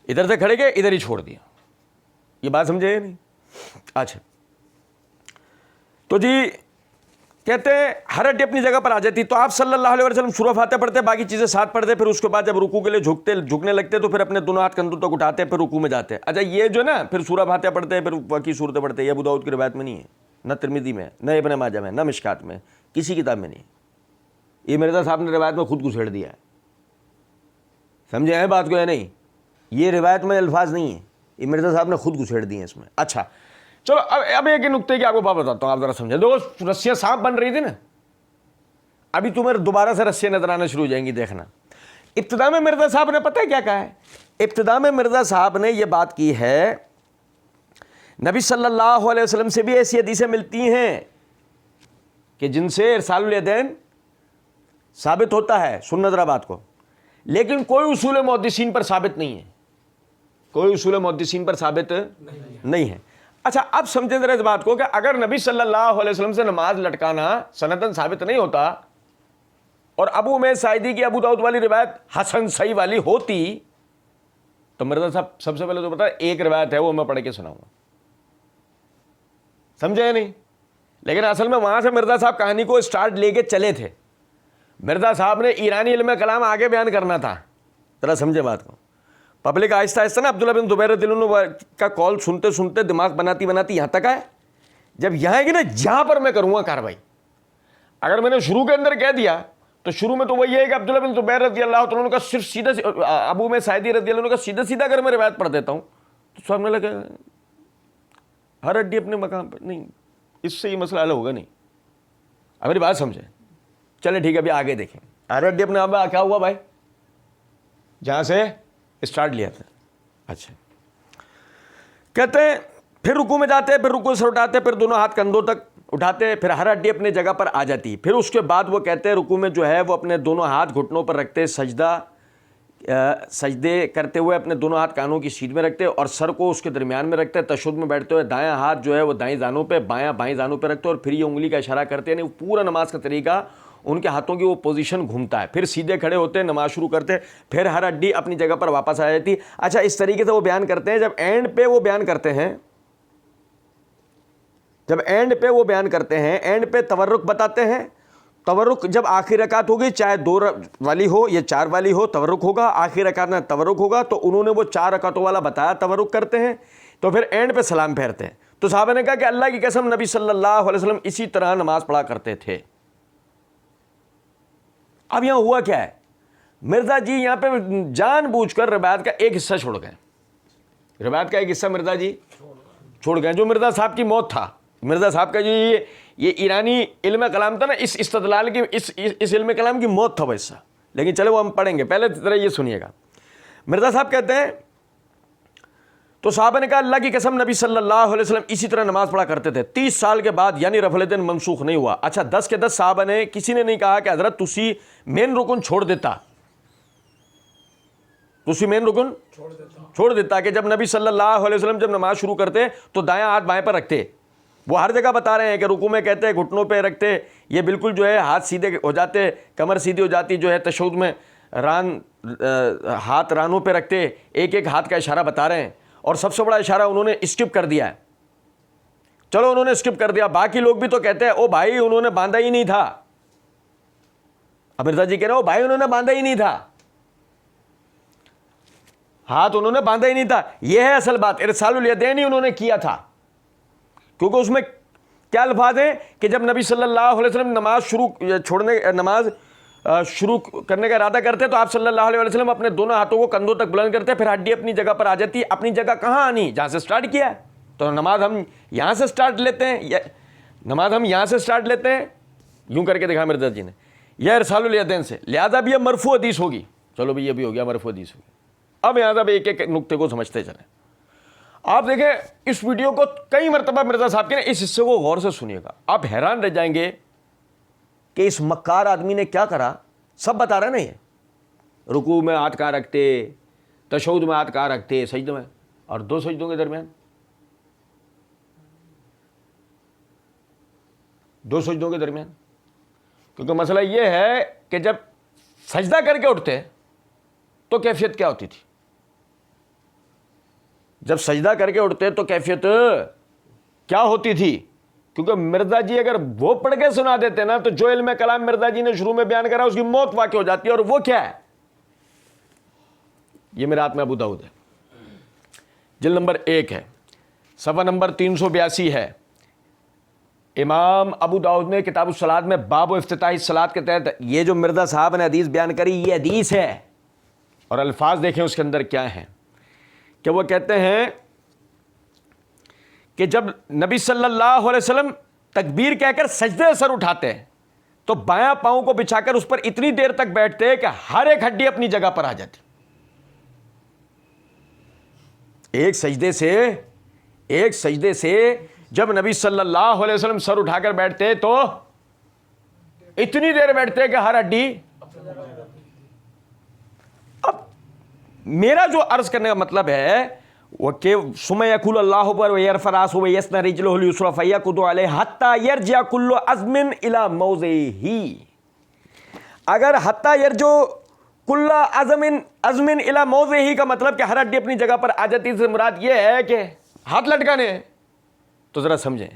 ادھر سے کھڑے کیے، ادھر ہی چھوڑ دیا. یہ بات سمجھے نہیں؟ اچھا، تو جی کہتے ہیں ہر ہڈی اپنی جگہ پر آ جاتی. تو آپ صلی اللہ علیہ وسلم سورہ فاتحہ پڑھتے، باقی چیزیں ساتھ پڑھتے، پھر اس کے بعد جب رکوع کے لیے جھکنے لگتے تو پھر اپنے دونوں ہاتھ کندھوں تک اٹھاتے، پھر رکوع میں جاتے. اچھا، یہ جو نا پھر سورہ فاتحہ پڑھتے پھر باقی صورتیں پڑھتے، یہ ابو داؤد کی روایت میں نہیں ہے، نہ ترمذی میں، نہ ابن ماجہ میں، نہ مشکات میں، کسی کتاب میں نہیں. یہ مرزا صاحب نے روایت میں خود گھسیڑ دیا ہے. سمجھے ہیں بات کو یا نہیں؟ یہ روایت میں الفاظ نہیں ہیں، یہ مرزا صاحب نے خود گھسیڑ دیے ہیں اس میں. اچھا چلو، اب ایک نقطے کی آپ کو بات بتاتا ہوں، آپ ذرا سمجھیں. دیکھو رسیاں صاف بن رہی تھی نا، ابھی تمہیں دوبارہ سے رسیاں نظر آنا شروع ہو جائیں گی، دیکھنا. ابتدا میں مرزا صاحب نے پتہ ہے کیا کہا ہے؟ ابتدا میں مرزا صاحب نے یہ بات کی ہے نبی صلی اللہ علیہ وسلم سے بھی ایسی حدیثیں ملتی ہیں کہ جن سے ارسال الیدین ثابت ہوتا ہے. سن ذرا بات کو. لیکن کوئی اصول محدثین پر ثابت نہیں ہے, کوئی اصول محدثین پر ثابت نہیں ہے. اچھا اب سمجھیں ذرا اس بات کو کہ اگر نبی صلی اللہ علیہ وسلم سے نماز لٹکانا سندن ثابت نہیں ہوتا اور ابو امید ساعدی کی ابو داؤد والی روایت حسن صحیح والی ہوتی تو مرزا صاحب سب سے پہلے تو بتا ایک روایت ہے وہ میں پڑھ کے سناؤں گا, سمجھے نہیں. لیکن اصل میں وہاں سے مرزا صاحب کہانی کو اسٹارٹ لے کے چلے تھے. مرزا صاحب نے ایرانی علم کلام آگے بیان کرنا تھا. ذرا سمجھے بات کو. پبلک آہستہ آہستہ نا عبداللہ بن زبیر رضی اللہ عنہ کا کال سنتے سنتے دماغ بناتی بناتی یہاں تک آئے. جب یہاں ہے کہ نا جہاں پر میں کروں گا کاروائی, اگر میں نے شروع کے اندر کہہ دیا تو شروع میں تو وہی ہے کہ عبداللہ بن زبیر رضی اللہ عنہ کا صرف سیدھا ابو میں ساعدی رضی اللہ عنہ کا سیدھا سیدھا اگر میں روایت پڑھ دیتا ہوں تو سامنے لگے ہر ہڈی اپنے مقام پر. نہیں, اس سے یہ مسئلہ حل ہوگا نہیں. اب میری بات سمجھیں. چلے ٹھیک ہے, ابھی آگے دیکھیں. ہر ہڈی اپنے آپ کیا ہوا بھائی جہاں سے اسٹارٹ لیا تھا. اچھا کہتے ہیں پھر رکوع میں جاتے, پھر رکوع سے اٹھاتے, پھر دونوں ہاتھ کندھوں تک اٹھاتے, پھر ہر ہڈی اپنے جگہ پر آ جاتی. پھر اس کے بعد وہ کہتے ہیں رکوع میں جو ہے وہ اپنے دونوں ہاتھ گھٹنوں پر رکھتے, سجدے کرتے ہوئے اپنے دونوں ہاتھ کانوں کی سیدھ میں رکھتے اور سر کو اس کے درمیان میں رکھتے. تشہد میں بیٹھتے ہوئے دایاں ہاتھ جو ہے وہ دائیں زانوں پہ, بایاں بائیں زانوں پہ رکھتے اور پھر یہ انگلی کا اشارہ کرتے. یعنی پورا نماز کا طریقہ ان کے ہاتھوں کی وہ پوزیشن گھومتا ہے. پھر سیدھے کھڑے ہوتے, نماز شروع کرتے, پھر ہر ہڈی اپنی جگہ پر واپس آ جاتی. اچھا اس طریقے سے وہ بیان کرتے ہیں. جب اینڈ پہ وہ بیان کرتے ہیں اینڈ پہ تورک بتاتے ہیں. تورک جب آخری رکعت ہوگی, چاہے 2 والی ہو یا 4 والی ہو, تورک ہوگا. آخری رکعت میں تورک ہوگا تو انہوں نے وہ 4 رکعتوں والا بتایا تورک کرتے ہیں. تو پھر اینڈ پہ سلام پھیرتے ہیں. تو صحابہ نے کہا کہ اللہ کی قسم نبی صلی اللہ علیہ وسلم اسی طرح نماز پڑھا کرتے تھے. اب یہاں ہوا کیا ہے, مرزا جی یہاں پہ جان بوجھ کر روایت کا ایک حصہ چھوڑ گئے. روایت کا ایک حصہ مرزا جی چھوڑ گئے جو مرزا صاحب کی موت تھا. مرزا صاحب کا جو یہ ایرانی علم کلام تھا نا, اس استدلال کی اس علم کلام کی موت تھا وہ حصہ. لیکن چلے وہ ہم پڑھیں گے, پہلے ذرا یہ سنیے گا. مرزا صاحب کہتے ہیں تو صحابہ نے کہا اللہ کی قسم نبی صلی اللہ علیہ وسلم اسی طرح نماز پڑھا کرتے تھے. 30 سال کے بعد یعنی رفع الیدین منسوخ نہیں ہوا. اچھا 10 کے 10 صحابہ نے کسی نے نہیں کہا کہ حضرت تسی مین رکن چھوڑ دیتا کہ جب نبی صلی اللہ علیہ وسلم جب نماز شروع کرتے تو دایاں ہاتھ بائیں پر رکھتے. وہ ہر جگہ بتا رہے ہیں کہ رکوع میں کہتے ہیں گھٹنوں پہ رکھتے, یہ بالکل جو ہے ہاتھ سیدھے ہو جاتے, کمر سیدھی ہو جاتی, جو ہے تشہد میں ہاتھ رانوں پہ رکھتے, ایک ایک ہاتھ کا اشارہ بتا رہے ہیں. اور سب سے بڑا اشارہ انہوں نے اسکپ کر دیا ہے. چلو انہوں نے اسکپ کر دیا, باقی لوگ بھی تو کہتے ہیں او بھائی انہوں نے باندھا ہی نہیں تھا. اب مرزا جی کہہ رہے ہو بھائی انہوں نے باندھا ہی نہیں تھا, ہاتھ انہوں نے باندھا ہی نہیں تھا. یہ ہے اصل بات, ارسال الیدین ہی انہوں نے کیا تھا. کیونکہ اس میں کیا الفاظ ہیں کہ جب نبی صلی اللہ علیہ وسلم نماز شروع کرنے کا ارادہ کرتے تو آپ صلی اللہ علیہ وسلم اپنے دونوں ہاتھوں کو کندھوں تک بلند کرتے, پھر ہڈی اپنی جگہ پر آ جاتی. اپنی جگہ کہاں آنی, جہاں سے سٹارٹ کیا ہے. تو نماز ہم یہاں سے سٹارٹ لیتے ہیں, یوں کر کے دکھا مرزا جی نے, یہ ارسال الیدین سے. لہذا بھی یہ مرفوع حدیث ہوگی. چلو بھی یہ بھی ہو گیا مرفوع حدیث ہوگی. اب یہاں سے ایک ایک نقطے کو سمجھتے چلیں. آپ دیکھیں اس ویڈیو کو کئی مرتبہ مرزا صاحب کے اس حصے کو غور سے سنیے گا, آپ حیران رہ جائیں گے کہ اس مکار آدمی نے کیا کرا. سب بتا رہے نا, یہ رکوع میں ہاتھ کہاں رکھتے, تشہد میں ہاتھ کہاں رکھتے, سجدے میں, اور 2 سجدوں کے درمیان, 2 سجدوں کے درمیان. کیونکہ مسئلہ یہ ہے کہ جب سجدہ کر کے اٹھتے تو کیفیت کیا ہوتی تھی. جب سجدہ کر کے اٹھتے تو کیفیت کیا ہوتی تھی. کیونکہ مرزا جی اگر وہ پڑھ کے سنا دیتے نا تو جو علم کلام مرزا جی نے شروع میں بیان کرا اس کی موت واقع ہو جاتی ہے. اور وہ کیا ہے, یہ میرے ہاتھ میں ابو داؤد ہے, جلد نمبر 1 ہے, صفحہ نمبر 382 ہے. امام ابو داؤد نے کتاب الصلاۃ میں باب و افتتاح الصلاۃ کے تحت یہ جو مرزا صاحب نے حدیث بیان کری یہ حدیث ہے. اور الفاظ دیکھیں اس کے اندر کیا ہیں کہ وہ کہتے ہیں کہ جب نبی صلی اللہ علیہ وسلم تکبیر کہہ کر سجدے سر اٹھاتے ہیں تو بایاں پاؤں کو بچھا کر اس پر اتنی دیر تک بیٹھتے کہ ہر ایک ہڈی اپنی جگہ پر آ جاتی. ایک سجدے سے ایک سجدے سے جب نبی صلی اللہ علیہ وسلم سر اٹھا کر بیٹھتے تو اتنی دیر بیٹھتے کہ ہر ہڈی. اب میرا جو عرض کرنے کا مطلب ہے وہ کہ ثم یقول اللہ اکبر ویرفع راسہ ویثنی رجلہ الیسری فیقعد علیہ حتی یرجع کل عظم الی موضعہ. اگر حتی یرجع کل عظم الی موضعہ کا مطلب کہ ہر ہڈی اپنی جگہ پر آ جاتی سے مراد یہ ہے کہ ہاتھ لٹکانے ہیں. تو ذرا سمجھیں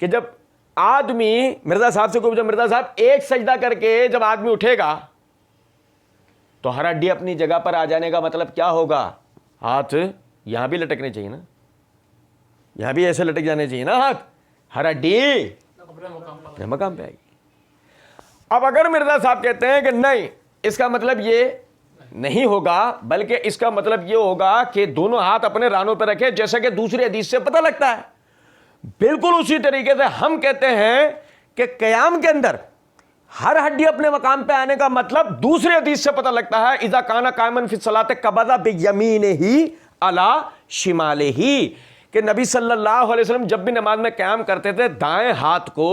کہ جب آدمی مرزا صاحب سے کوئی جب مرزا صاحب ایک سجدہ کر کے جب آدمی اٹھے گا تو ہر ہڈی اپنی جگہ پر آ جانے کا مطلب کیا ہوگا؟ ہاتھ یہاں بھی لٹکنے چاہیے نا, یہاں بھی ایسے لٹک جانے چاہیے نا ہاتھ, ہر ہڈی اپنے مقام پہ آئے گی. اب اگر مرزا صاحب کہتے ہیں کہ نہیں, اس کا مطلب یہ نہیں ہوگا, بلکہ اس کا مطلب یہ ہوگا کہ دونوں ہاتھ اپنے رانوں پہ رکھے, جیسا کہ دوسری حدیث سے پتہ لگتا ہے. بالکل اسی طریقے سے ہم کہتے ہیں کہ قیام کے اندر ہر ہڈی اپنے مقام پہ آنے کا مطلب دوسری حدیث سے پتہ لگتا ہے, اذا کان قائما فی الصلاۃ قبض بیمینہ علی شمالہ, کہ نبی صلی اللہ علیہ وسلم جب بھی نماز میں قیام کرتے تھے دائیں ہاتھ کو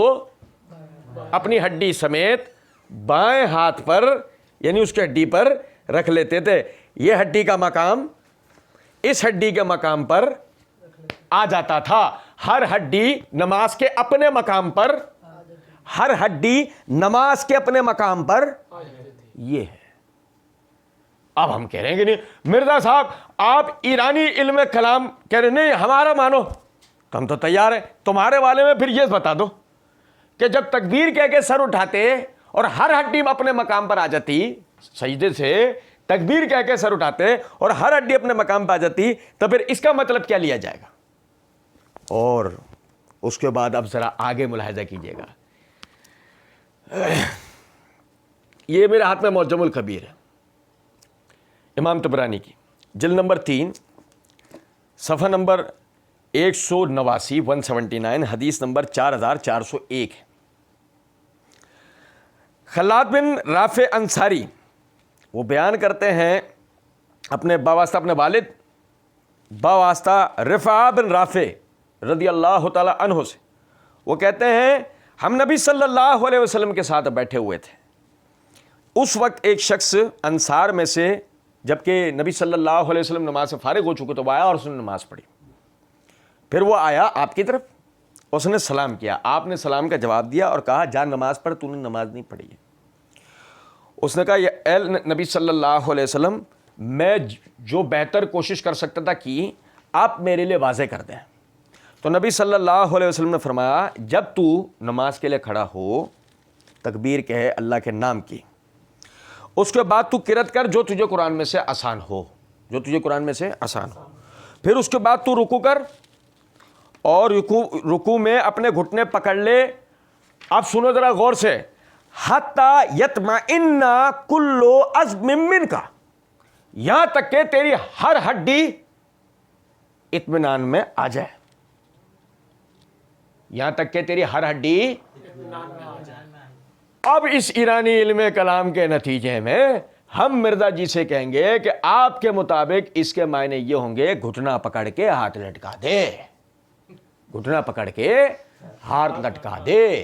اپنی ہڈی سمیت بائیں ہاتھ پر یعنی اس کی ہڈی پر رکھ لیتے تھے. یہ ہڈی کا مقام اس ہڈی کے مقام پر آ جاتا تھا. ہر ہڈی نماز کے اپنے مقام پر, ہر ہڈی نماز کے اپنے مقام پر یہ ہے. اب ہم کہہ رہے ہیں کہ نہیں مرزا صاحب آپ ایرانی علم کلام کہہ رہے نہیں ہمارا مانو, تو ہم تو تیار ہیں. تمہارے والے میں پھر یہ بتا دو کہ جب تکبیر کہہ کے سر اٹھاتے اور ہر ہڈی اپنے مقام پر آ جاتی, سجدے سے تکبیر کہہ کے سر اٹھاتے اور ہر ہڈی اپنے مقام پہ آ جاتی, تو پھر اس کا مطلب کیا لیا جائے گا؟ اور اس کے بعد اب ذرا آگے ملاحظہ کیجئے گا. یہ میرے ہاتھ میں معجم الکبیر ہے امام طبرانی کی, جلد نمبر 3 صفحہ نمبر 189 179 حدیث نمبر 4401 ہے. خلاد بن رافع انصاری وہ بیان کرتے ہیں اپنے باواسطہ اپنے والد باواسطہ رفاع بن رافع رضی اللہ تعالی عنہ سے, وہ کہتے ہیں ہم نبی صلی اللہ علیہ وسلم کے ساتھ بیٹھے ہوئے تھے. اس وقت ایک شخص انصار میں سے, جبکہ نبی صلی اللہ علیہ وسلم نماز سے فارغ ہو چکے تو وہ آیا اور اس نے نماز پڑھی. پھر وہ آیا آپ کی طرف, اس نے سلام کیا, آپ نے سلام کا جواب دیا اور کہا جا نماز پڑھ, تو نے نماز نہیں پڑھی ہے. اس نے کہا اے نبی صلی اللہ علیہ وسلم میں جو بہتر کوشش کر سکتا تھا کی, آپ میرے لیے واضح کر دیں. تو نبی صلی اللہ علیہ وسلم نے فرمایا جب تو نماز کے لیے کھڑا ہو تکبیر کہے اللہ کے نام کی, اس کے بعد تو قرات کر جو تجھے قرآن میں سے آسان ہو, جو تجھے قرآن میں سے آسان ہو. پھر اس کے بعد تو رکوع کر اور رکوع میں اپنے گھٹنے پکڑ لے. اب سنو ذرا غور سے, حتی یطمئن کل عظم منک, یہاں تک کہ تیری ہر ہڈی اطمینان میں آ جائے, یہاں تک کہ تیری ہر ہڈی. اب اس ایرانی علم کلام کے نتیجے میں ہم مرزا جی سے کہیں گے کہ آپ کے مطابق اس کے معنی یہ ہوں گے گھٹنا پکڑ کے ہاتھ لٹکا دے, گھٹنا پکڑ کے ہاتھ لٹکا دے,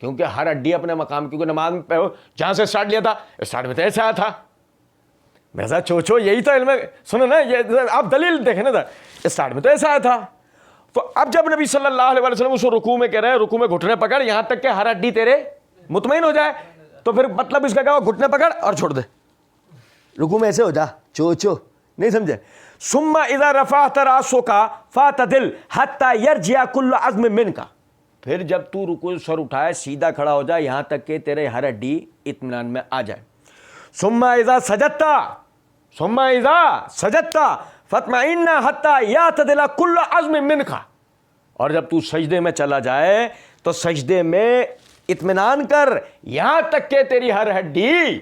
کیونکہ ہر ہڈی اپنے مقام, کیونکہ نماز میں جہاں سے سٹارٹ لیا تھا سٹارٹ میں تو ایسا آیا تھا. مرزا چوچو یہی تو علم, سنو نا یہ آپ دلیل دیکھیں نا, سٹارٹ میں تو ایسا آیا تھا. تو اب جب نبی صلی اللہ علیہ وسلم اس کو رکوع میں کہہ رہے ہیں رکوع میں گھٹنے پکڑ یہاں تک کہ ہر ہڈی تیرے مطمئن ہو جائے, تو پھر مطلب اس کا کیا, گھٹنے پکڑ اور چھوڑ دے, رکوع میں ایسے ہو جا, چوچو نہیں سمجھے. ثم اذا رفعت راسک فاعتدل حتى يرجع كل عظم منك, پھر جب تو رکوع سر اٹھائے سیدھا کھڑا ہو جائے یہاں تک کہ تیرے ہر ہڈی اطمینان میں آ جائے. ثم اذا سجدت فاطمئن حتى يعتدل كل عظم منك, اور جب تو سجدے میں چلا جائے تو سجدے میں اطمینان کر یہاں تک کہ تیری ہر ہڈی.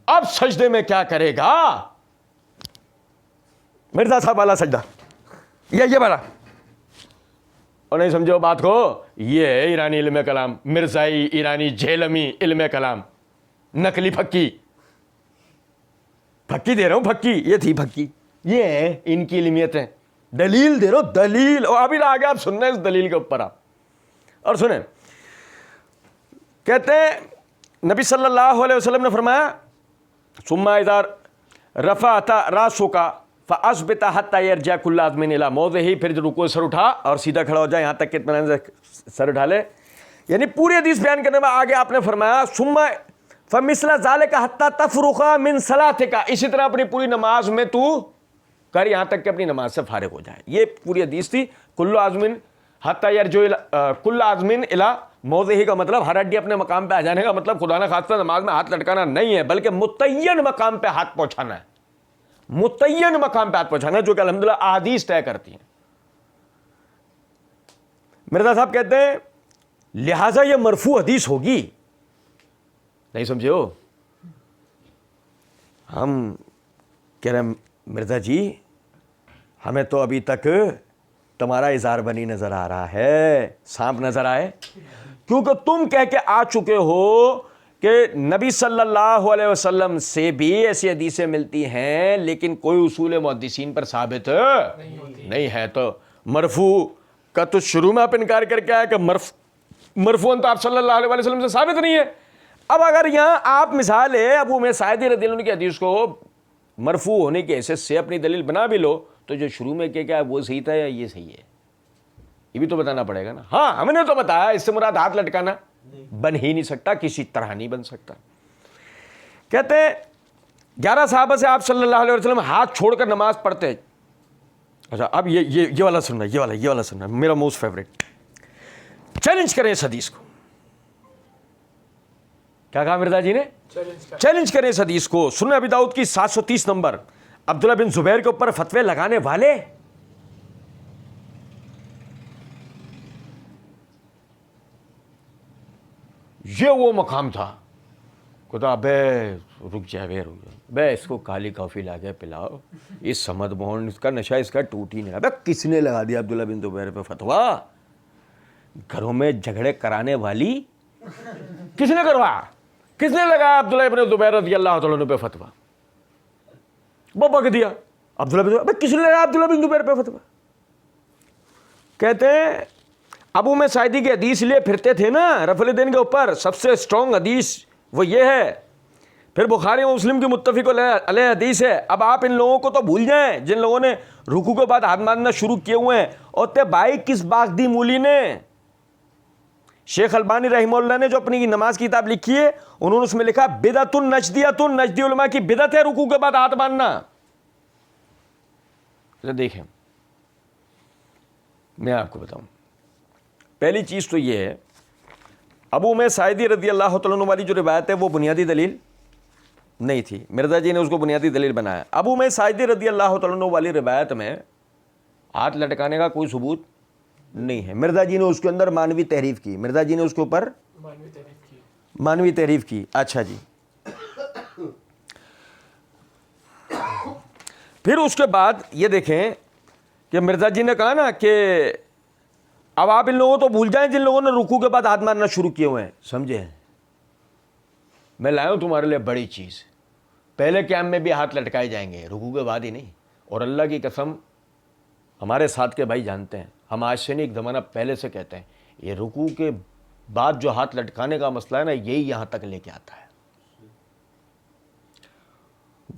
اب سجدے میں کیا کرے گا مرزا صاحب والا سجدہ, یہ بڑا اور نہیں سمجھو بات کو, یہ ہے ایرانی علم کلام, مرزائی ایرانی جہلمی علم کلام, نقلی پھکی دے رہا ہوں, پھکی یہ تھی پھکی, یہ ہے ان کی علمیت ہے. دلیل دے رہو دلیل، اور ابھی آگے آپ سننا اس دلیل کے اوپر آپ، اور سنیں کہتے ہیں نبی صلی اللہ علیہ وسلم نے فرمایا ثم اذا رفعت راسک فاثبت حتى يرجع كل عظم الى موضعه، پھر جو رکوع سے اٹھا اور سیدھا کھڑا ہو جائے یہاں تک کہ اطمینان سے سر اٹھا لے. یعنی پوری حدیث بیان کرنے میں آگے آپ نے فرمایا ثم فمثل ذلك حتى تفرغ من صلاتك، اسی طرح اپنی پوری نماز میں تو کر یہاں تک کہ اپنی نماز سے فارغ ہو جائے. یہ پوری حدیث تھی. کل عظم حتى يرجع كل عظم الى موضعه کا مطلب ہر ہڈی اپنے مقام پہ آ جانے کا مطلب خدا نہ خواستہ نماز میں ہاتھ لٹکانا نہیں ہے، بلکہ متعین مقام پہ ہاتھ پہنچانا ہے، متعین مقام پہ ہاتھ پہنچانا ہے، جو کہ الحمدللہ احادیث طے کرتی ہیں. مرزا صاحب کہتے ہیں لہٰذا یہ مرفوع حدیث ہوگی. نہیں سمجھے ہو؟ ہم کہہ رہے ہیں مرزا جی ہمیں تو ابھی تک تمہارا اظہار بنی نظر آ رہا ہے، سانپ نظر آئے، کیونکہ تم کہہ کے آ چکے ہو کہ نبی صلی اللہ علیہ وسلم سے بھی ایسی حدیثیں ملتی ہیں لیکن کوئی اصول محدثین پر ثابت نہیں ہے. تو مرفوع کا تو شروع میں آپ انکار کر کے آئے کہ مرفوع تو آپ صلی اللہ علیہ وسلم سے ثابت نہیں ہے. اب اگر یہاں آپ مثال ہے ابو امیر ساعدی رضی اللہ عنہ کی حدیث کو مرفوع ہونے کی حیثیت سے اپنی دلیل بنا بھی لو تو جو شروع میں کیا وہ صحیح تھا یا یہ صحیح ہے یہ بھی تو بتانا پڑے گا نا. ہاں ہم نے تو بتایا اس سے مراد ہاتھ لٹکانا بن ہی نہیں سکتا، کسی طرح نہیں بن سکتا. کہتے ہیں 11 صحابہ سے آپ صلی اللہ علیہ وسلم ہاتھ چھوڑ کر نماز پڑھتے. اچھا اب یہ والا سننا، یہ والا سننا میرا موسٹ فیوریٹ. چیلنج کریں اس حدیث کو. کیا کہا مرزا جی نے؟ چیلنج کریں اس حدیث کو. سنن ابی داؤد کی 730 نمبر. عبداللہ بن زبیر کے اوپر فتوے لگانے والے یہ وہ مقام تھا خدا بے رک جائے بے اس کو کالی کافی لا کے پلاؤ، اس سمد بون اس کا نشہ اس کا ٹوٹ ہی نہیں. ابے کس نے لگا دیا عبداللہ بن زبیر پہ فتوا؟ گھروں میں جھگڑے کرانے والی کس نے کروا؟ کس نے لگایا عبداللہ بن زبیر رضی اللہ تعالیٰ عنہ پہ فتوا؟ وہ بک دیا عبداللہ بن زبیر. کس نے لگایا عبداللہ بن زبیر پہ فتوا؟ کہتے ہیں ابو میں سعیدی کی حدیث لیے پھرتے تھے نا رفع الدین کے اوپر، سب سے اسٹرانگ حدیث وہ یہ ہے. پھر بخاری و مسلم کی متفق علیہ حدیث ہے. اب آپ ان لوگوں کو تو بھول جائیں جن لوگوں نے رکوع کے بعد ہاتھ مارنا شروع کیے ہوئے ہیں. اور تے بھائی کس باغ دی مولی نے شیخ البانی رحمہ اللہ نے جو اپنی نماز کی کتاب لکھی ہے انہوں نے اس میں لکھا بدعۃ نجدیۃ، نجدی علماء کی بدعت ہے رکوع کے بعد ہاتھ مارنا. دیکھیں میں آپ کو بتاؤں، پہلی چیز تو یہ ہے ابو میں سعیدی رضی اللہ تعالیٰ عنہ والی جو روایت ہے وہ بنیادی دلیل نہیں تھی. مرزا جی نے اس کو بنیادی دلیل بنایا. ابو میں سعیدی رضی اللہ تعالیٰ عنہ والی روایت میں ہاتھ لٹکانے کا کوئی ثبوت نہیں ہے. مرزا جی نے اس کے اندر مانوی تحریف کی، مرزا جی نے اس کے اوپر مانوی تحریف کی. اچھا جی، پھر اس کے بعد یہ دیکھیں کہ مرزا جی نے کہا نا کہ اب آپ ان لوگوں تو بھول جائیں جن لوگوں نے رکوع کے بعد ہاتھ مارنا شروع کیے ہوئے ہیں. سمجھے؟ میں لایا ہوں تمہارے لیے بڑی چیز. پہلے قیام میں بھی ہاتھ لٹکائے جائیں گے، رکوع کے بعد ہی نہیں. اور اللہ کی قسم ہمارے ساتھ کے بھائی جانتے ہیں، ہم آج سے نہیں ایک زمانہ پہلے سے کہتے ہیں یہ رکوع کے بعد جو ہاتھ لٹکانے کا مسئلہ ہے نا یہی یہاں تک لے کے آتا ہے.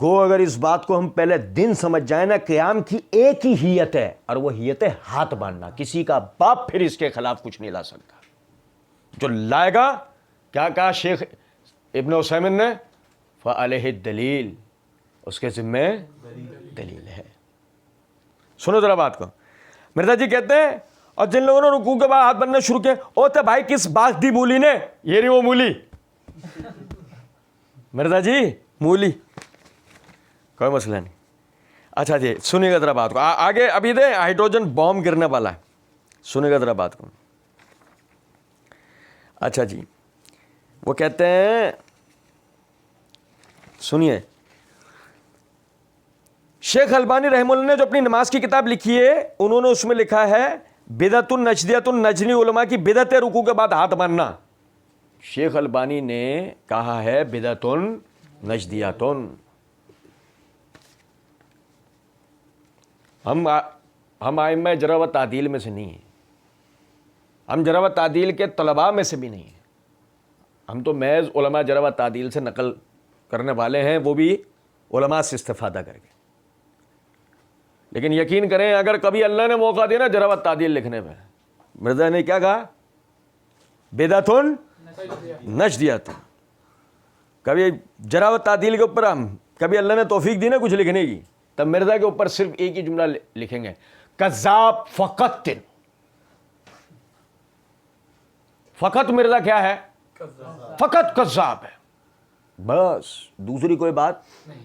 گو اگر اس بات کو ہم پہلے دن سمجھ جائیں نا، قیام کی ایک ہی ہیت ہے اور وہ ہیت ہے ہاتھ باندھنا. کسی کا باپ پھر اس کے خلاف کچھ نہیں لا سکتا. جو لائے گا کیا کہا شیخ ابن عثیمین نے؟ فعلیہ الدلیل، اس کے ذمہ دلیل ہے. سنو ذرا بات کو. مرزا جی کہتے ہیں اور جن لوگوں نے رکوع کے بعد ہاتھ باندھنا شروع کیا اوتے بھائی کس باغ دی مولی نے؟ یہ نہیں وہ مولی مرزا جی، مولی کوئی مسئلہ نہیں. اچھا جی سنیے گا ذرا بات کو آگے. ابھی دے ہائیڈروجن بام گرنے والا ہے، سنیے گا ذرا بات کو. اچھا جی وہ کہتے ہیں سنیے، شیخ البانی رحمہ اللہ نے جو اپنی نماز کی کتاب لکھی ہے انہوں نے اس میں لکھا ہے بدعۃ نجدیۃ، نجدی علماء کی بدعت ہے رکوع کے بعد ہاتھ مارنا. شیخ البانی نے کہا ہے بدعۃ نجدیۃ. ہم ائمہ جرح و تعدیل میں سے نہیں ہیں، ہم جرح و تعدیل کے طلباء میں سے بھی نہیں ہیں، ہم تو محض علماء جرح و تعدیل سے نقل کرنے والے ہیں، وہ بھی علماء سے استفادہ کر کے۔ لیکن یقین کریں اگر کبھی اللہ نے موقع دیا نا جرح و تعدیل لکھنے میں، مرزا نے کیا کہا؟ بدعتن نجدیۃ۔ کبھی جرح و تعدیل کے اوپر ہم کبھی اللہ نے توفیق دی نا کچھ لکھنے کی، تب مرزا کے اوپر صرف ایک ہی جملہ لکھیں گے، کذاب فقط۔ فقط مرزا کیا ہے؟ فقط کذاب ہے، بس دوسری کوئی بات نہیں،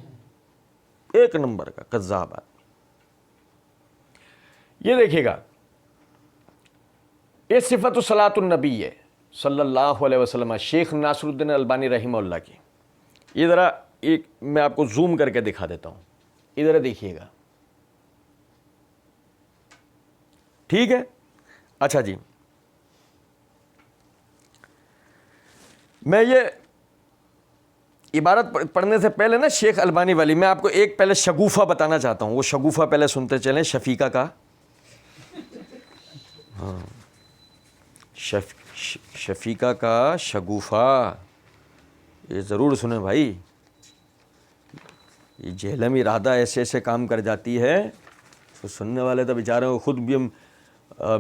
ایک نمبر کا کذاب ہے۔ یہ دیکھیے گا، یہ صفت صلاۃ النبی ہے صلی اللہ علیہ وسلم، شیخ ناصر الدین البانی رحمہ اللہ کی۔ یہ ذرا ایک میں آپ کو زوم کر کے دکھا دیتا ہوں، ادھر دیکھیے گا، ٹھیک ہے؟ اچھا جی، میں یہ عبارت پڑھنے سے پہلے نا شیخ البانی والی میں آپ کو ایک پہلے شگوفہ بتانا چاہتا ہوں، وہ شگوفہ پہلے سنتے چلیں، شفیقہ کا، ہاں شفیقہ کا شگوفہ، یہ ضرور سنیں بھائی، یہ جہلم ارادہ ایسے ایسے کام کر جاتی ہے تو سننے والے تو بیچارے خود بھی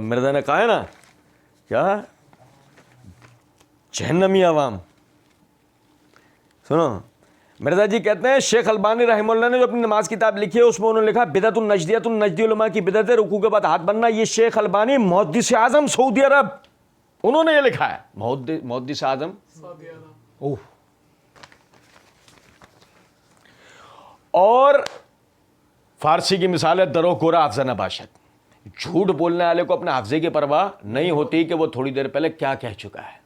مرزا نے کہا ہے نا کیا، جہنمی عوام۔ سنو، مرزا جی کہتے ہیں شیخ البانی رحمہ اللہ نے جو اپنی نماز کتاب لکھی ہے اس میں انہوں نے لکھا بدعت النجدیۃ، النجدی علماء کی بدعت ہے، رکوع کے بعد ہاتھ بننا۔ یہ شیخ البانی محدث اعظم سعودی عرب، انہوں نے یہ لکھا ہے، محدث اعظم اوہ۔ اور فارسی کی مثال ہے درو کورا حافظہ نباشت، جھوٹ بولنے والے کو اپنے حافظے کی پرواہ نہیں ہوتی کہ وہ تھوڑی دیر پہلے کیا کہہ چکا ہے۔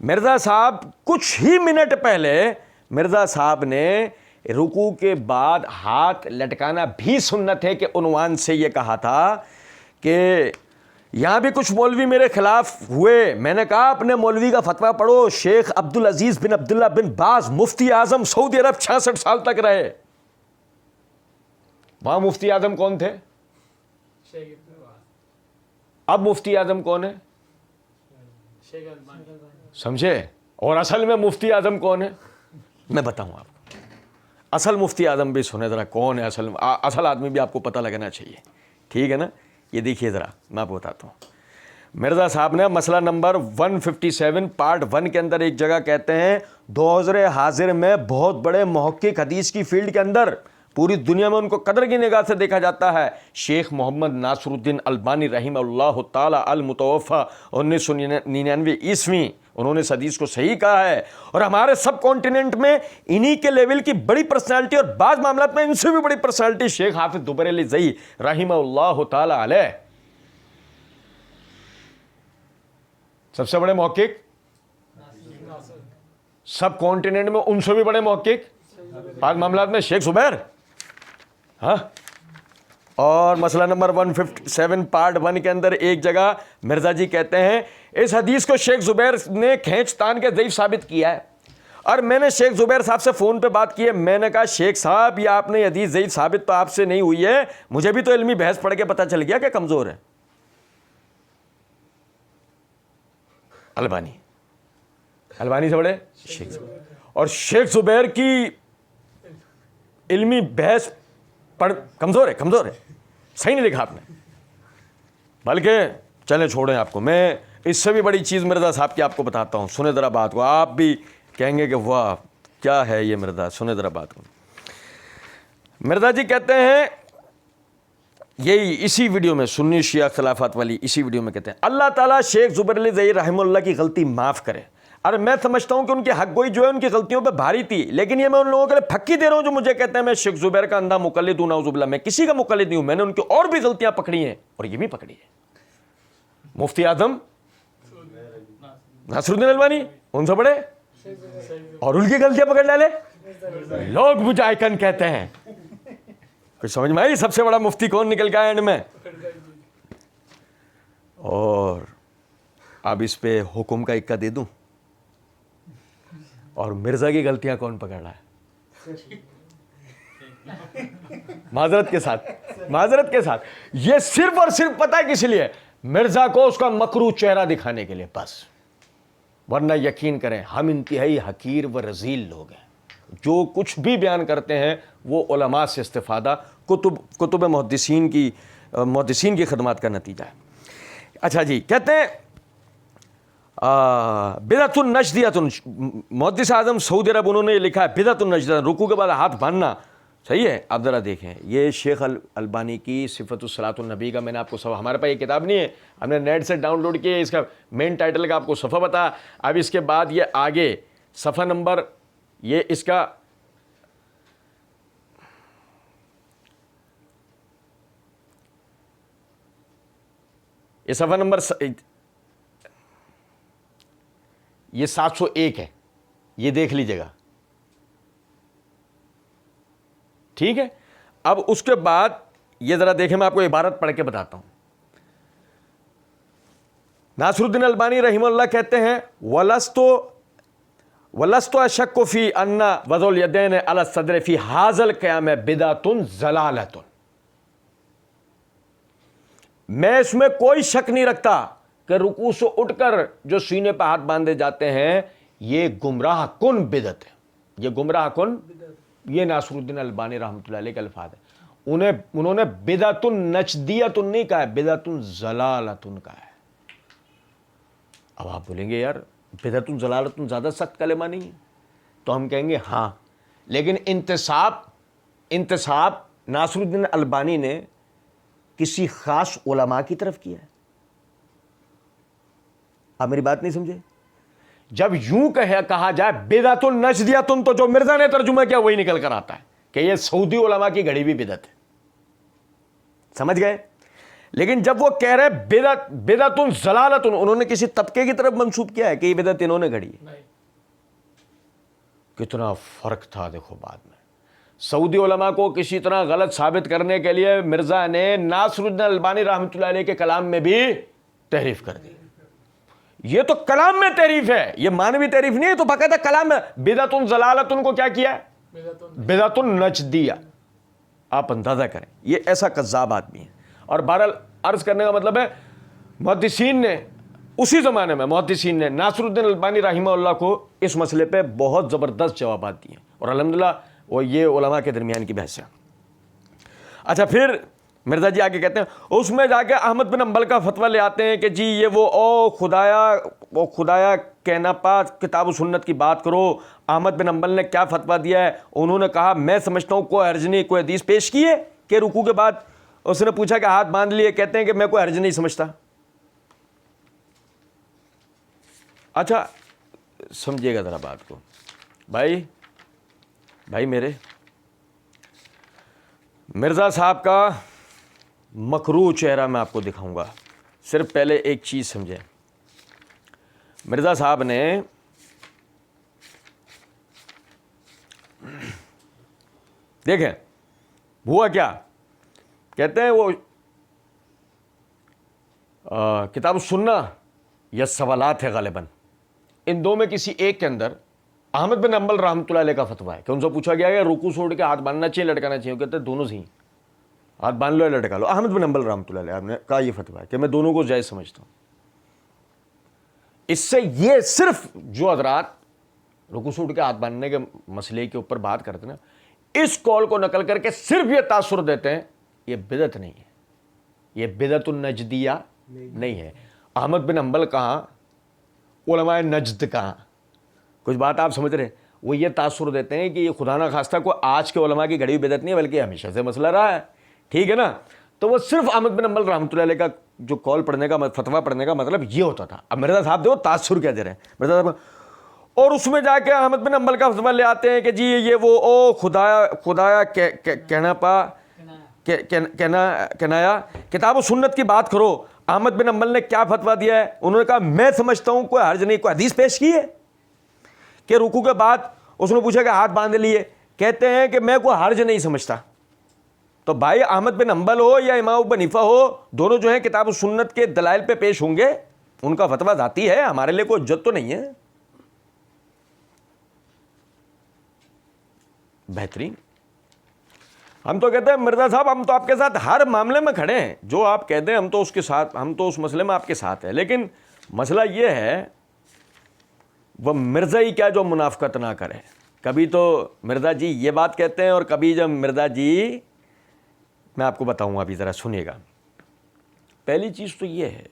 مرزا صاحب کچھ ہی منٹ پہلے مرزا صاحب نے رکوع کے بعد ہاتھ لٹکانا بھی سنت ہے کہ عنوان سے یہ کہا تھا کہ یہاں بھی کچھ مولوی میرے خلاف ہوئے، میں نے کہا اپنے مولوی کا فتویٰ پڑھو، شیخ عبدالعزیز بن عبداللہ بن باز مفتی اعظم سعودی عرب 66 سال تک رہے۔ وہاں مفتی اعظم کون تھے؟ اب مفتی اعظم کون ہے؟ سمجھے؟ اور اصل میں مفتی اعظم کون ہے؟ میں بتاؤں آپ کو، اصل مفتی اعظم بھی سنے ذرا کون ہے، اصل آدمی بھی آپ کو پتہ لگنا چاہیے، ٹھیک ہے نا؟ یہ دیکھیے ذرا میں آپ کو بتاتا ہوں۔ مرزا صاحب نے مسئلہ نمبر 157 پارٹ 1 کے اندر ایک جگہ کہتے ہیں، دور حاضر میں بہت بڑے محقق حدیث کی فیلڈ کے اندر پوری دنیا میں ان کو قدر کی نگاہ سے دیکھا جاتا ہے، شیخ محمد ناصر الدین البانی رحمہ اللہ تعالی المتوفی 1999 عیسوی، انہوں نے اس حدیث کو صحیح کہا ہے۔ اور ہمارے سب کانٹیننٹ میں انہی کے لیول کی بڑی پرسنالٹی اور بعض معاملات میں ان سے بھی بڑی پرسنالٹی شیخ حافظ دوبریلی زئی رحمہ اللہ تعالی علیہ، سب سے بڑے محقق سب کانٹیننٹ میں، ان سے بھی بڑے محقق بعض معاملات میں شیخ زبیر، ہاں۔ اور مسئلہ نمبر 157 پارٹ 1 کے اندر ایک جگہ مرزا جی کہتے ہیں اس حدیث کو شیخ زبیر نے کھینچ تان کے ضعیف ثابت کیا ہے، اور میں نے شیخ زبیر صاحب سے فون پہ بات کی ہے، میں نے کہا شیخ صاحب یہ آپ نے حدیث ضعیف ثابت تو آپ سے نہیں ہوئی ہے، مجھے بھی تو علمی بحث پڑھ کے پتہ چل گیا کہ کمزور ہے۔ البانی سے بڑے شیخ زبیر، اور شیخ زبیر کی علمی بحث پڑھ کمزور ہے، صحیح نہیں لکھا آپ نے۔ بلکہ چلیں چھوڑیں آپ کو، میں اس سے بھی بڑی چیز مرزا صاحب کی آپ کو بتاتا ہوں، سنیں ذرا بات کو، آپ بھی کہیں گے کہ واہ کیا ہے یہ مرزا، سنیں ذرا بات کو۔ مرزا جی کہتے ہیں یہی اسی ویڈیو میں سنی شیعہ خلافات والی اسی ویڈیو میں کہتے ہیں اللہ تعالیٰ شیخ زبریلی زئی رحمہ اللہ کی غلطی معاف کرے، اور میں سمجھتا ہوں کہ ان کی حق گوئی جو ہے ان کی غلطیوں پہ بھاری تھی، لیکن یہ میں ان لوگوں کے لیے پھکی دے رہا ہوں جو مجھے کہتے ہیں میں شیخ زبیر کا اندھا مقلد ہوں، نعوذ باللہ، میں کسی کا مقلد نہیں ہوں، میں نے ان کی اور بھی غلطیاں پکڑی ہیں اور یہ بھی پکڑی ہے۔ مفتی اعظم ناصر الدین البانی ان سے بڑے، اور ان کی غلطیاں پکڑ ڈالے، لوگ مجھے آئیکن کہتے ہیں، کچھ سمجھ میں آئی سب سے بڑا مفتی کون نکل گیا اینڈ میں؟ اور اب اس پہ حکم کا اکا دے دوں، اور مرزا کی غلطیاں کون پکڑ رہا ہے؟ معذرت کے ساتھ یہ صرف اور صرف پتہ ہے کس لیے؟ مرزا کو اس کا مکروہ چہرہ دکھانے کے لیے بس. ورنہ یقین کریں ہم انتہائی حقیر و رذیل لوگ ہیں. جو کچھ بھی بیان کرتے ہیں وہ علماء سے استفادہ، کتب محدثین کی خدمات کا نتیجہ ہے. اچھا جی، کہتے ہیں بدعۃ النجدیہ. محدث اعظم سعودی عرب انہوں نے لکھا ہے بدعۃ النجدیہ، رکوع کے بعد ہاتھ باندھنا. صحیح ہے؟ آپ ذرا دیکھیں، یہ شیخ البانی کی صفت الصلاۃ النبی کا میں نے آپ کو صفحہ، ہمارے پاس یہ کتاب نہیں ہے، ہم نے نیٹ سے ڈاؤن لوڈ کی ہے، اس کا مین ٹائٹل کا آپ کو صفحہ بتا. اب اس کے بعد یہ آگے صفحہ نمبر، یہ اس کا یہ صفحہ نمبر یہ 701 ہے، یہ دیکھ لیجیے گا. ٹھیک ہے؟ اب اس کے بعد یہ ذرا دیکھیں، میں آپ کو عبارت پڑھ کے بتاتا ہوں. ناصر الدین البانی رحمہ اللہ کہتے ہیں وَلَسْتُ أَشَكُّ فِي أَنَّ وَضْعُ الْيَدَيْنِ عَلَى الصَّدْرِ فِي هَذَا الْقِيَامِ بِدْعَةٌ ضَلَالَةٌ. میں اس میں کوئی شک نہیں رکھتا کہ رکوع سے اٹھ کر جو سینے پہ ہاتھ باندھے جاتے ہیں یہ گمراہ کن بدعت ہے. یہ گمراہ کن، یہ ناصر الدین البانی رحمۃ اللہ علیہ کے الفاظ ہیں. انہوں نے بدعۃ نجدیۃ نہیں کہا ہے، بدعۃ ضلالۃ کہا ہے. اب آپ بولیں گے یار بدعۃ ضلالۃ زیادہ سخت کلمہ نہیں ہے، تو ہم کہیں گے ہاں، لیکن انتساب ناصر الدین البانی نے کسی خاص علماء کی طرف کیا ہے. آپ میری بات نہیں سمجھے؟ جب یوں کہا جائے بدعۃ النجدیہ، تو جو مرزا نے ترجمہ کیا وہی نکل کر آتا ہے کہ یہ سعودی علماء کی گھڑی بھی بدعت ہے. سمجھ گئے؟ لیکن جب وہ کہہ رہے بدعۃ ضلالۃ، انہوں نے کسی طبقے کی طرف منسوب کیا ہے کہ یہ بدعت انہوں نے گھڑی ہے. کتنا فرق تھا دیکھو. بعد میں سعودی علماء کو کسی طرح غلط ثابت کرنے کے لیے مرزا نے ناصر الدین البانی رحمۃ اللہ علیہ کے کلام میں بھی تحریف کر دی. یہ تو کلام میں تحریف ہے، یہ مانوی تحریف نہیں ہے، تو باقاعدہ کلام میں بدعۃ ضلالۃ کو کیا کیا ہے؟ بدعۃ نجدیہ. آپ اندازہ کریں یہ ایسا کذاب آدمی ہے. اور بہرحال عرض کرنے کا مطلب ہے محدثین نے اسی زمانے میں ناصر الدین البانی رحمہ اللہ کو اس مسئلے پہ بہت زبردست جوابات دیے، اور الحمدللہ وہ یہ علماء کے درمیان کی بحث ہے. اچھا پھر مرزا جی آگے کہتے ہیں اس میں جا کے احمد بن حنبل کا فتویٰ لے آتے ہیں کہ جی یہ وہ خدایا کہنا پا کتاب و سنت کی بات کرو. احمد بن حنبل نے کیا فتویٰ دیا ہے؟ انہوں نے کہا میں سمجھتا ہوں کوئی حرج نہیں. کوئی حدیث پیش کی ہے کہ رکوع کے بعد اس نے پوچھا کہ ہاتھ باندھ لیے، کہتے ہیں کہ میں کوئی حرج نہیں سمجھتا. اچھا سمجھیے گا ذرا بات کو، بھائی میرے مرزا صاحب کا مکروہ چہرہ میں آپ کو دکھاؤں گا. صرف پہلے ایک چیز سمجھیں. مرزا صاحب نے دیکھیں ہوا کیا، کہتے ہیں وہ کتاب السنہ یا سوالات ہے غالباً، ان دو میں کسی ایک کے اندر احمد بن حنبل رحمۃ اللہ علیہ کا فتویٰ ہے کہ ان سے پوچھا گیا کہ رکوع سے اٹھ کے ہاتھ باندھنا چاہیے لٹکانا چاہیے؟ وہ کہتے ہیں دونوں سے، ہاتھ باندھ لو یا لٹکا لو. احمد بن حنبل رحمۃ اللہ علیہ آپ نے کہا یہ فتویٰ ہے کہ میں دونوں کو جائز سمجھتا ہوں. اس سے یہ صرف جو حضرات رکوع سے اٹھ کے ہاتھ باندھنے کے مسئلے کے اوپر بات کرتے ہیں نا، اس قول کو نقل کر کے صرف یہ تاثر دیتے ہیں یہ بدعت نہیں ہے، یہ بدعۃ النجدیہ نہیں ہے. احمد بن حنبل کہاں، علماء نجد کہاں؟ کچھ بات آپ سمجھ رہے ہیں؟ وہ یہ تاثر دیتے ہیں کہ یہ خدا نہ خواستہ کوئی آج کے علماء کی گھڑی ہوئی بدعت نہیں ہے، بلکہ ہمیشہ سے مسئلہ رہا ہے. ٹھیک ہے نا؟ تو وہ صرف احمد بن حنبل رحمۃ اللہ علیہ کا جو قول پڑھنے کا فتویٰ پڑھنے کا مطلب یہ ہوتا تھا. اب مرزا صاحب دیکھو تاثر کیا دے رہے ہیں مرزا صاحب، اور اس میں جا کے احمد بن حنبل کا فتویٰ لے آتے ہیں کہ جی یہ وہ خدایا کہنا پا کہنایا کتاب و سنت کی بات کرو. احمد بن حنبل نے کیا فتویٰ دیا ہے؟ انہوں نے کہا میں سمجھتا ہوں کوئی حرج نہیں. کوئی حدیث پیش کی ہے کہ رکوع کے بعد اس نے پوچھا کہ ہاتھ باندھ لیے، کہتے ہیں کہ میں کوئی حرج نہیں سمجھتا. تو بھائی احمد بن حنبل ہو یا امام ابو حنیفہ ہو، دونوں جو ہیں کتاب و سنت کے دلائل پہ پیش ہوں گے، ان کا فتویٰ ذاتی ہے، ہمارے لیے کوئی حجت تو نہیں ہے. بہترین. ہم تو کہتے ہیں مرزا صاحب ہم تو آپ کے ساتھ ہر معاملے میں کھڑے ہیں, جو آپ کہتے ہیں ہم تو اس کے ساتھ, ہم تو اس مسئلے میں آپ کے ساتھ ہیں, لیکن مسئلہ یہ ہے وہ مرزا ہی کیا جو منافقت نہ کرے. کبھی تو مرزا جی یہ بات کہتے ہیں اور کبھی جب مرزا جی, میں آپ کو بتاؤں ابھی ذرا سنیے گا. پہلی چیز تو یہ ہے,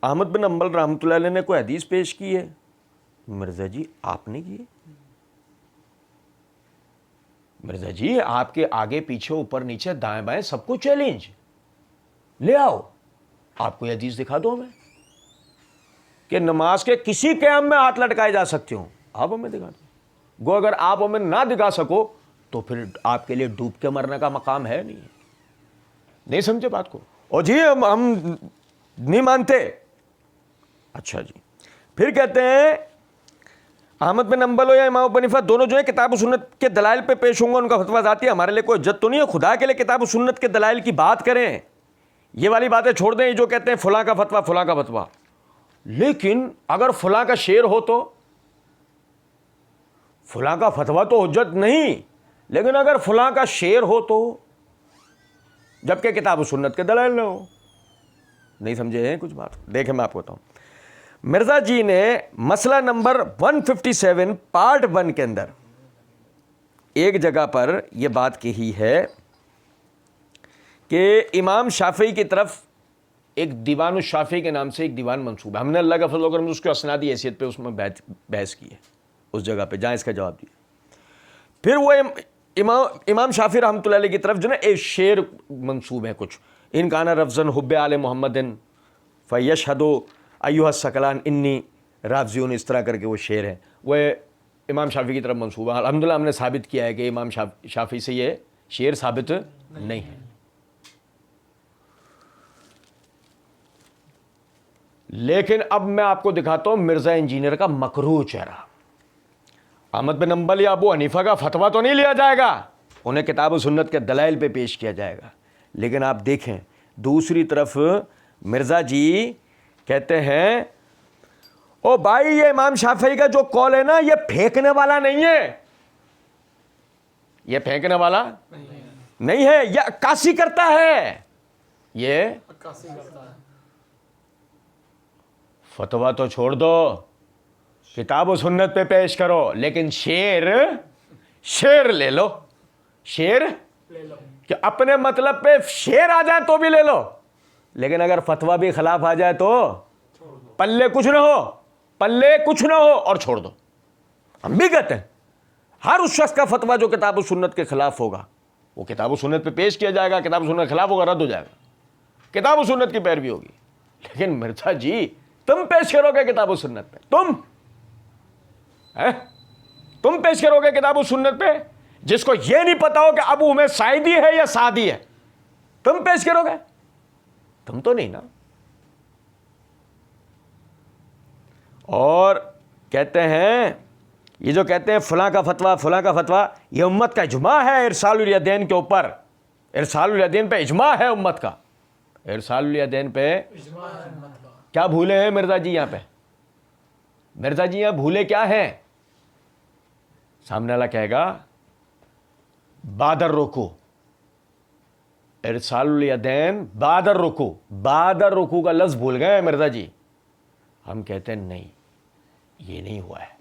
احمد بن حنبل رحمۃ اللہ علیہ نے کوئی حدیث پیش کی ہے, مرزا جی آپ نے کی ہے. مرزا جی آپ کے آگے پیچھے اوپر نیچے دائیں بائیں سب کو چیلنج, لے آؤ, آپ کو یہ حدیث دکھا دو ہمیں کہ نماز کے کسی قیام میں ہاتھ لٹکائے جا سکتے ہوں, آپ ہمیں دکھا دو. گو اگر آپ ہمیں نہ دکھا سکو تو پھر آپ کے لیے ڈوب کے مرنے کا مقام ہے نہیں سمجھے بات کو. اور جی ہم نہیں مانتے. اچھا جی, پھر کہتے ہیں احمد بن حنبل ہو یا امام ابو حنیفہ دونوں جو ہے کتاب و سنت کے دلائل پہ پیش ہوں گا, ان کا فتویٰ ذاتی ہے, ہمارے لیے کوئی حجت تو نہیں ہے. خدا کے لیے کتاب و سنت کے دلائل کی بات کریں, یہ والی باتیں چھوڑ دیں جو کہتے ہیں فلاں کا فتویٰ فلاں کا فتویٰ. لیکن اگر فلاں کا شعر ہو تو فلاں کا فتویٰ تو حجت نہیں, لیکن اگر فلاں کا شعر ہو تو, جبکہ کتاب و سنت کے دلائل نہ ہو. نہیں سمجھے ہیں کچھ بات؟ دیکھیں میں آپ کو بتاؤں. مرزا جی نے مسئلہ نمبر 157 پارٹ 1 کے اندر ایک جگہ پر یہ بات کہی ہے کہ امام شافعی کی طرف ایک دیوان الشافعی کے نام سے ایک دیوان منسوب ہے. ہم نے اللہ کا فضل و کرم اس کو اسنادی حیثیت پہ اس میں بحث کی ہے اس جگہ پہ جہاں اس کا جواب دیا. پھر وہ امام شافعی رحمۃ اللہ علیہ کی طرف جو نا ایک شعر منسوب ہے کچھ, ان کانا رفضن حب آل محمد فیشہد ایھا الثقلان انی رافضیون, اس طرح کر کے وہ شعر ہے, وہ امام شافعی کی طرف منسوب ہے. الحمدللہ ہم نے ثابت کیا ہے کہ امام شافعی سے یہ شعر ثابت نہیں ہے. لیکن اب میں آپ کو دکھاتا ہوں مرزا انجینئر کا مکروہ چہرہ. احمد بن حنبل یا ابو حنیفہ کا فتویٰ تو نہیں لیا جائے گا, انہیں کتاب و سنت کے دلائل پہ پیش کیا جائے گا. لیکن آپ دیکھیں دوسری طرف مرزا جی کہتے ہیں او بھائی یہ امام شافعی کا جو قول ہے نا یہ پھینکنے والا نہیں ہے, یہ پھینکنے والا نہیں ہے, یہ عکاسی کرتا ہے, یہ فتویٰ تو چھوڑ دو, کتاب و سنت پہ پیش کرو, لیکن شعر لے لو, شعر کہ اپنے مطلب پہ شعر آ جائے تو بھی لے لو, لیکن اگر فتویٰ بھی خلاف آ جائے تو پلے کچھ نہ ہو اور چھوڑ دو. ہم بھی کہتے ہیں ہر اس شخص کا فتویٰ جو کتاب و سنت کے خلاف ہوگا وہ کتاب و سنت پہ پیش کیا جائے گا, کتاب و سنت کے خلاف ہوگا رد ہو جائے گا, کتاب و سنت کی پیروی ہوگی. لیکن مرزا جی تم پیش کرو گے کتاب و سنت پہ, تم پیش کرو گے کتاب و سنت پہ, جس کو یہ نہیں پتا ہو کہ ابو حمید ساعدی ہے یا سعدی ہے, تم پیش کرو گے, تم تو نہیں نا. اور کہتے ہیں یہ جو کہتے ہیں فلاں کا فتویٰ یہ امت کا اجماع ہے ارسال الیدین کے اوپر, ارسال الیدین پہ اجماع ہے امت کا, ارسال الیدین پہ کیا بھولے ہیں مرزا جی یہاں پہ؟ مرزا جی یہاں بھولے کیا ہیں؟ سامنے والا کہے گا بعد الرکوع, ارسال الیدین بعد الرکوع کا لفظ بھول گئے ہیں مرزا جی. ہم کہتے ہیں نہیں یہ نہیں ہوا ہے,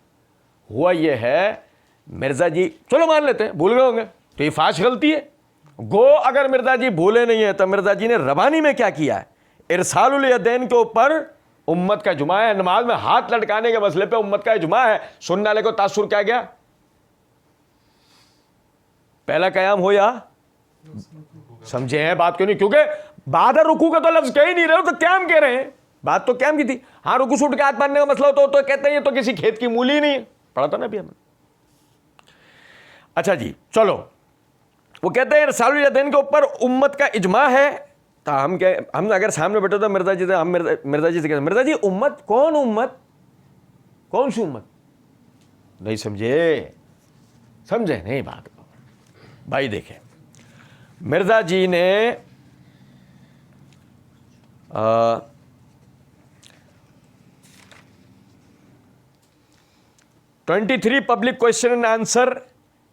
ہوا یہ ہے مرزا جی, چلو مان لیتے ہیں بھول گئے ہوں گے تو یہ فاش غلطی ہے. گو اگر مرزا جی بھولے نہیں ہیں تو مرزا جی نے ربانی میں کیا کیا ہے, ارسال الیدین کے اوپر امت کا اجماع ہے, نماز میں ہاتھ لٹکانے کے مسئلے پہ امت کا اجماع ہے. سننے والے کو تاثر کیا گیا, پہلا قیام ہو یا سمجھے ہیں بات کیوں نہیں؟ کیونکہ بعد رکوع کا تو لفظ کہہ ہی نہیں رہے ہو تو قیام کہہ رہے ہیں, بات تو قیام کی تھی. ہاں رکوع سے اٹھ کے ہاتھ باندھنے کا مسئلہ ہو تو کہتے ہیں یہ تو کسی کھیت کی مولی ہی نہیں ہے, پڑھا تھا نا ابھی ہم نے. اچھا جی چلو, وہ کہتے ہیں ارسال الیدین کے اوپر امت کا اجماع ہے. تو ہم اگر سامنے بیٹھے تو مرزا جی سے ہم مرزا جی سے کہتے ہیں مرزا جی امت کون سی امت؟ نہیں سمجھے نہیں بات کو بھائی. دیکھیں مرزا جی نے 23 public question and answer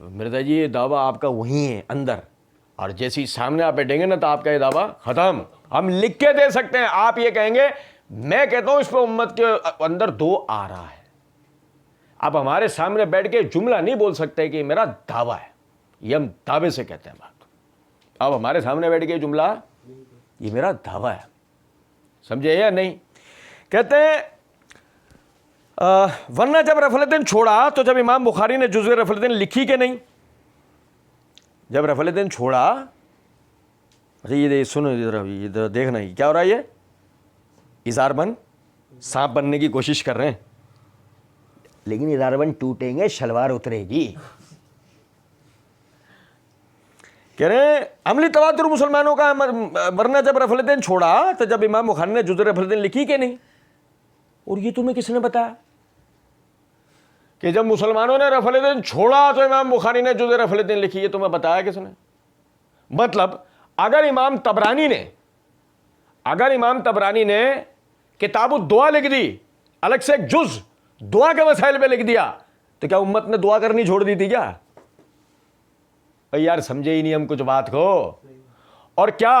Mirza ji یہ دعویٰ آپ کا وہیں ہے اندر, اور جیسی سامنے آپ بیٹھیں گے نا تو آپ کا یہ دعویٰ ختم. ہم لکھ کے دے سکتے ہیں, آپ یہ کہیں گے میں کہتا ہوں اس پہ امت کے اندر دو آ رہا ہے. آپ ہمارے سامنے بیٹھ کے جملہ نہیں بول سکتے کہ یہ میرا دعویٰ ہے, یہ ہم دعوے سے کہتے ہیں بات. آپ ہمارے سامنے بیٹھ کے جملہ یہ میرا دعویٰ ہے, سمجھے یا نہیں. کہتے ہیں ورنہ جب رفع الیدین چھوڑا تو جب امام بخاری نے جزء رفع الیدین لکھی کہ نہیں, جب رفع الیدین چھوڑا, اچھا یہ سنو ادھر دیکھنا ہی کیا ہو رہا ہے, یہ اظہار بند سانپ بننے کی کوشش کر رہے ہیں, لیکن اظہار بند ٹوٹیں گے شلوار اترے گی. کہہ رہے ہیں عملی تواتر مسلمانوں کا, ورنہ جب رفع الیدین چھوڑا تو جب امام بخاری نے جزء رفع الیدین لکھی کہ نہیں. اور یہ تمہیں کس نے بتایا کہ جب مسلمانوں نے رفع الیدین چھوڑا تو امام بخاری نے جزء رفع الیدین لکھی؟ یہ تمہیں بتایا کس نے؟ مطلب اگر امام طبرانی نے کتاب الدعا لکھ دی, الگ سے ایک جز دعا کے مسائل پہ لکھ دیا, تو کیا امت نے دعا کرنی چھوڑ دی تھی کیا؟ یار سمجھے ہی نہیں ہم کچھ بات کو. اور کیا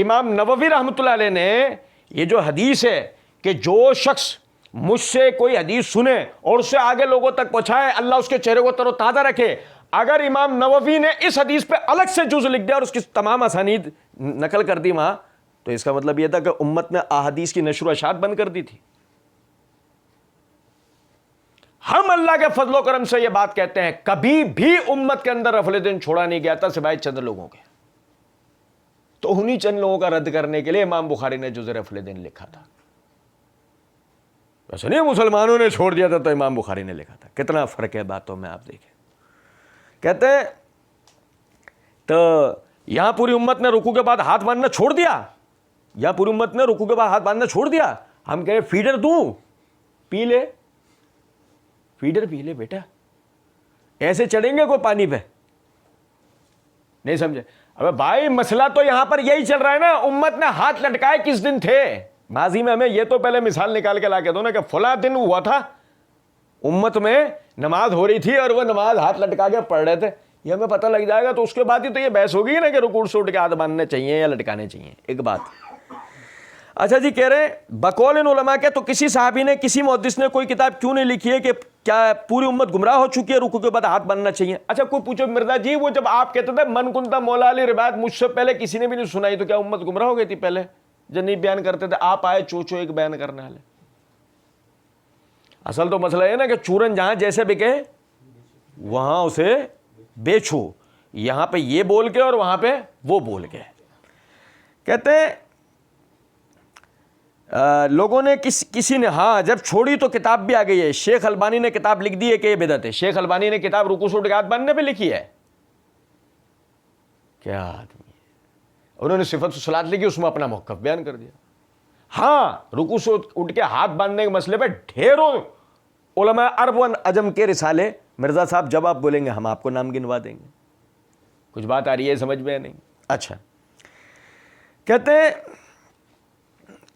امام نووی رحمۃ اللہ علیہ نے یہ جو حدیث ہے کہ جو شخص مجھ سے کوئی حدیث سنے اور اس سے آگے لوگوں تک پہنچائے اللہ اس کے چہرے کو تر و تازہ رکھے, اگر امام نووی نے اس حدیث پہ الگ سے جز لکھ دیا اور اس کی تمام اسانید نقل کر دی وہاں, تو اس کا مطلب یہ تھا کہ امت نے احادیث کی نشر و اشاعت بند کر دی تھی. ہم اللہ کے فضل و کرم سے یہ بات کہتے ہیں کبھی بھی امت کے اندر رفع الیدین چھوڑا نہیں گیا تھا سوائے چند لوگوں کے. تو انہی چند لوگوں کا رد کرنے کے لیے امام بخاری نے جزء رفع الیدین لکھا تھا. ویسے نہیں مسلمانوں نے چھوڑ دیا تھا تو امام بخاری نے لکھا تھا. کتنا فرق ہے باتوں میں, آپ دیکھیں. کہتے ہیں تو یہاں پوری امت نے رکوع کے بعد ہاتھ باندھنا چھوڑ دیا, یہاں پوری امت نے رکوع کے بعد ہاتھ باندھنا چھوڑ دیا. ہم کہیں فیڈر دوں, پی لے, فیڈر پی لے بیٹا, ایسے چڑھیں گے کوئی پانی پہ؟ نہیں سمجھے؟ ابے بھائی مسئلہ تو یہاں پر یہی چل رہا ہے نا, امت نے ہاتھ لٹکائے کس دن تھے ماضی میں؟ ہمیں یہ تو پہلے مثال نکال کے لا کے دو نا کہ فلاں دن ہوا تھا امت میں نماز ہو رہی تھی اور وہ نماز ہاتھ لٹکا کے پڑھ رہے تھے. یہ ہمیں پتہ لگ جائے گا تو اس کے بعد ہی تو یہ بحث ہوگی نا کہ رکوع سے اٹھ کے ہاتھ باندھنے چاہیے یا لٹکانے چاہیے. ایک بات. اچھا جی, کہہ رہے ہیں بقول ان علماء کے تو کسی صحابی نے کسی محدث نے کوئی کتاب کیوں نہیں لکھی ہے کہ کیا پوری امت گمراہ ہو چکی ہے, رکوع کے بعد ہاتھ باندھنا چاہیے؟ اچھا کوئی پوچھو مرزا جی وہ جب آپ کہتے تھے من کنتا مولا علی روایت مجھ سے پہلے کسی نے بھی نہیں سنائی, تو کیا امت گمراہ ہو گئی تھی پہلے جب نہیں بیان کرتے تھے؟ آپ آئے چوچو ایک بیان کرنے والے. اصل تو مسئلہ ہے نا کہ چورن جہاں جیسے بکے وہاں اسے بیچو, یہاں پہ یہ بول کے اور وہاں پہ وہ بول کے. کہتے ہیں لوگوں نے کسی نے ہاں جب چھوڑی تو کتاب بھی آ گئی ہے. شیخ البانی نے کتاب لکھ دی ہے کہ یہ بدعت ہے. شیخ البانی نے کتاب رکوع سے اٹھ کے ہاتھ باندھنے پہ لکھی ہے. کیا آدمی ہے, انہوں نے صفت صلاۃ لکھی, اس میں اپنا موقف بیان کر دیا. ہاں رکوع سے اٹھ کے ہاتھ باندھنے کے مسئلے پہ ڈھیروں علماء عرب و عجم کے رسالے, مرزا صاحب جب آپ بولیں گے ہم آپ کو نام گنوا دیں گے. کچھ بات آ رہی ہے سمجھ میں نہیں؟ اچھا, کہتے ہیں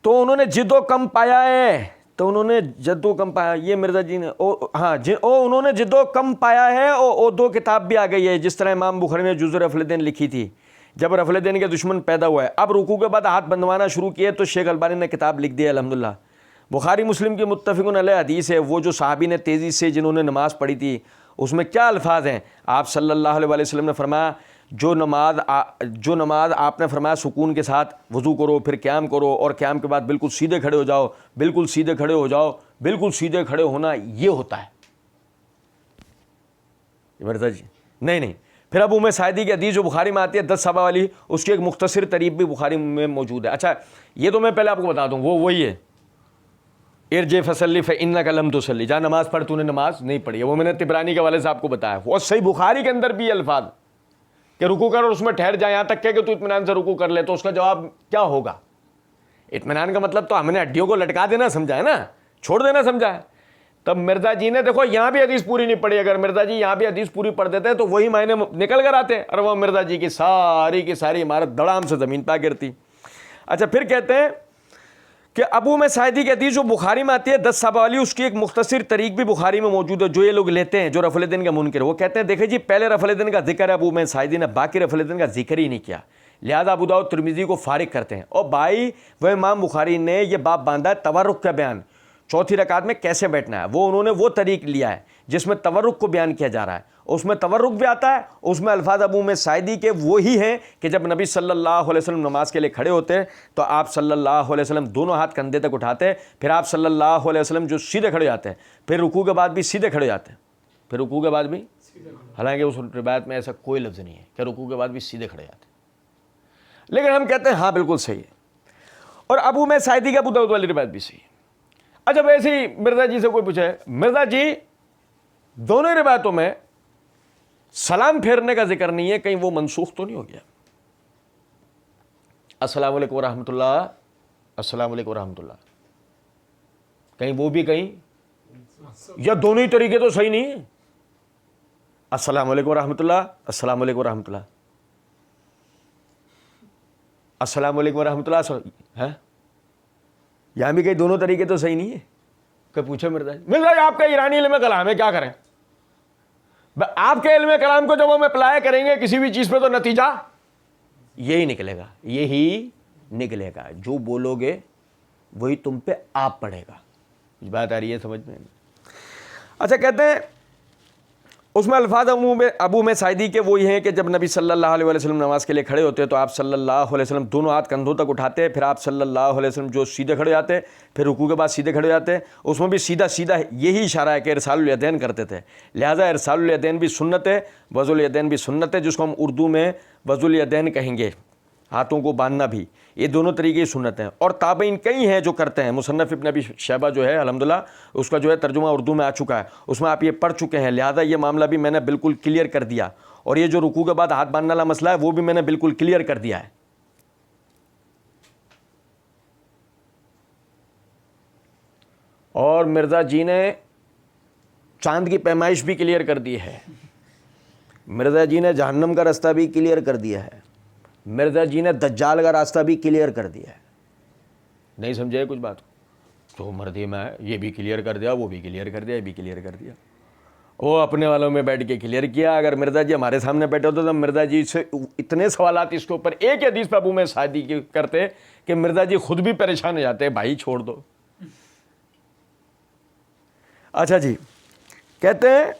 تو انہوں نے جد و کم پایا ہے, تو انہوں نے جد و کم پایا, یہ مرزا جی نے ہاں انہوں نے جد و کم پایا ہے. اور دو کتاب بھی آ گئی ہے, جس طرح امام بخاری نے جزء رفع الیدین لکھی تھی جب رفع الیدین کے دشمن پیدا ہوا ہے. اب رکوع کے بعد ہاتھ بندوانا شروع کیے تو شیخ البانی نے کتاب لکھ دی ہے الحمدللہ. بخاری مسلم کی متفقون علیہ حدیث ہے. وہ جو صحابی نے تیزی سے جنہوں نے نماز پڑھی تھی اس میں کیا الفاظ ہیں؟ آپ صلی اللہ علیہ وسلم نے فرمایا جو نماز آپ نے فرمایا سکون کے ساتھ وضو کرو, پھر قیام کرو, اور قیام کے بعد بالکل سیدھے کھڑے ہو جاؤ, بالکل سیدھے کھڑے ہو جاؤ. بالکل سیدھے کھڑے ہونا یہ ہوتا ہے. مرزا جی نہیں. پھر ابو میں سعیدی کی حدیث جو بخاری میں آتی ہے 10 صحابہ والی, اس کی ایک مختصر تریب بھی بخاری میں موجود ہے. اچھا یہ تو میں پہلے آپ کو بتا دوں, وہی ہے ارجع فصلی فانک لم تصلی, جہاں نماز پڑھ تو نے نماز نہیں پڑھی ہے. وہ میں نے طبرانی کے حوالے سے آپ کو بتایا. اور صحیح بخاری کے اندر بھی یہ الفاظ کہ رکوع کر اور اس میں ٹھہر جائے, یہاں تک کہ تو اطمینان سے رکوع کر لے. تو اس کا جواب کیا ہوگا؟ اطمینان کا مطلب تو ہم نے ہڈیوں کو لٹکا دینا سمجھا ہے نا, چھوڑ دینا سمجھا ہے. تب مرزا جی نے دیکھو یہاں بھی حدیث پوری نہیں پڑھی. اگر مرزا جی یہاں بھی حدیث پوری پڑھ دیتے تو وہی معنی نکل کر آتے, اور وہ مرزا جی کی ساری عمارت دڑام سے زمین پہ گرتی. اچھا پھر کہتے ہیں کہ ابو میں سعیدی کی حدیث جو بخاری میں آتی ہے 10 صحابہ والی، اس کی ایک مختصر طریق بھی بخاری میں موجود ہے جو یہ لوگ لیتے ہیں جو رفع الیدین کا منکر، وہ کہتے ہیں دیکھیں جی پہلے رفع الیدین کا ذکر ہے ابو میں سعیدی نے، باقی رفع الیدین کا ذکر ہی نہیں کیا، لہذا ابو داؤد ترمذی کو فارغ کرتے ہیں۔ اور بھائی وہ امام بخاری نے یہ باب باندھا ہے تورک کا بیان، چوتھی رکعت میں کیسے بیٹھنا ہے، وہ انہوں نے وہ طریق لیا ہے جس میں تورک کو بیان کیا جا رہا ہے، اس میں تورک بھی آتا ہے، اس میں الفاظ ابو میں سعیدی کے وہی ہیں کہ جب نبی صلی اللہ علیہ وسلم نماز کے لیے کھڑے ہوتے تو آپ صلی اللہ علیہ وسلم دونوں ہاتھ کندھے تک اٹھاتے، پھر آپ صلی اللہ علیہ وسلم جو سیدھے کھڑے جاتے ہیں، پھر رکوع کے بعد بھی سیدھے کھڑے جاتے ہیں، پھر رکوع کے بعد بھی، حالانکہ اس روایت میں ایسا کوئی لفظ نہیں ہے کہ رکوع کے بعد بھی سیدھے کھڑے جاتے ہیں، لیکن ہم کہتے ہیں ہاں بالکل صحیح ہے، اور ابو میں سعیدی کا ابو داؤد والی روایت بھی صحیح ہے۔ اچھا ویسے ہی مرزا جی سے کوئی پوچھے، مرزا جی دونوں روایتوں میں سلام پھیرنے کا ذکر نہیں ہے، کہیں وہ منسوخ تو نہیں ہو گیا؟ السلام علیکم ورحمۃ اللہ، السلام علیکم ورحمۃ اللہ، کہیں وہ بھی کہیں، یا دونوں ہی طریقے تو صحیح نہیں ہیں؟ السلام علیکم ورحمۃ اللہ، السلام علیکم ورحمۃ اللہ، السلام علیکم ورحمۃ اللہ ہے، یہاں بھی کہیں دونوں طریقے تو صحیح نہیں ہے؟ کہ پوچھے مرزا جی آپ کا ایرانی علم کلام ہے، کیا کریں؟ آپ کے علم کلام کو جب ہم اپلائی کریں گے کسی بھی چیز پہ تو نتیجہ یہی نکلے گا، یہی نکلے گا، جو بولو گے وہی تم پہ آپ پڑے گا۔ بات آ رہی ہے سمجھ میں؟ اچھا کہتے ہیں اس میں الفاظ ابو میں سعیدی کے وہی ہیں کہ جب نبی صلی اللہ علیہ وسلم نماز کے لیے کھڑے ہوتے تو آپ صلی اللہ علیہ وسلم دونوں ہاتھ کندھوں تک اٹھاتے، پھر آپ صلی اللہ علیہ وسلم جو سیدھے کھڑے جاتے، پھر رکوع کے بعد سیدھے کھڑے جاتے، اس میں بھی سیدھا یہی اشارہ ہے کہ ارسال الیدین کرتے تھے، لہٰذا ارسال الیدین بھی سنت ہے، وضع الیدین بھی سنت ہے، جس کو ہم اردو میں وضع الیدین کہیں گے، ہاتھوں کو باندھنا بھی، یہ دونوں طریقے سنت ہیں۔ اور تابعین کئی ہیں جو کرتے ہیں، مصنف ابن ابی شیبہ جو ہے الحمدللہ اس کا جو ہے ترجمہ اردو میں آ چکا ہے، اس میں آپ یہ پڑھ چکے ہیں، لہذا یہ معاملہ بھی میں نے بالکل کلیئر کر دیا، اور یہ جو رکوع کے بعد ہاتھ باندھنے والا مسئلہ ہے وہ بھی میں نے بالکل کلیئر کر دیا ہے۔ اور مرزا جی نے چاند کی پیمائش بھی کلیئر کر دی ہے، مرزا جی نے جہنم کا راستہ بھی کلیئر کر دیا ہے، مرزا جی نے دجال کا راستہ بھی کلیئر کر دیا ہے۔ نہیں سمجھے کچھ بات تو مرضی میں یہ بھی کلیئر کر دیا، وہ بھی کلیئر کر دیا، یہ بھی کلیئر کر دیا، وہ اپنے والوں میں بیٹھ کے کلیئر کیا۔ اگر مرزا جی ہمارے سامنے بیٹھے ہوتے تو مرزا جی سے اتنے سوالات اس کے اوپر ایک حدیث پہ ابو میں سعیدی کی کرتے کہ مرزا جی خود بھی پریشان ہو جاتے، بھائی چھوڑ دو۔ اچھا جی کہتے ہیں،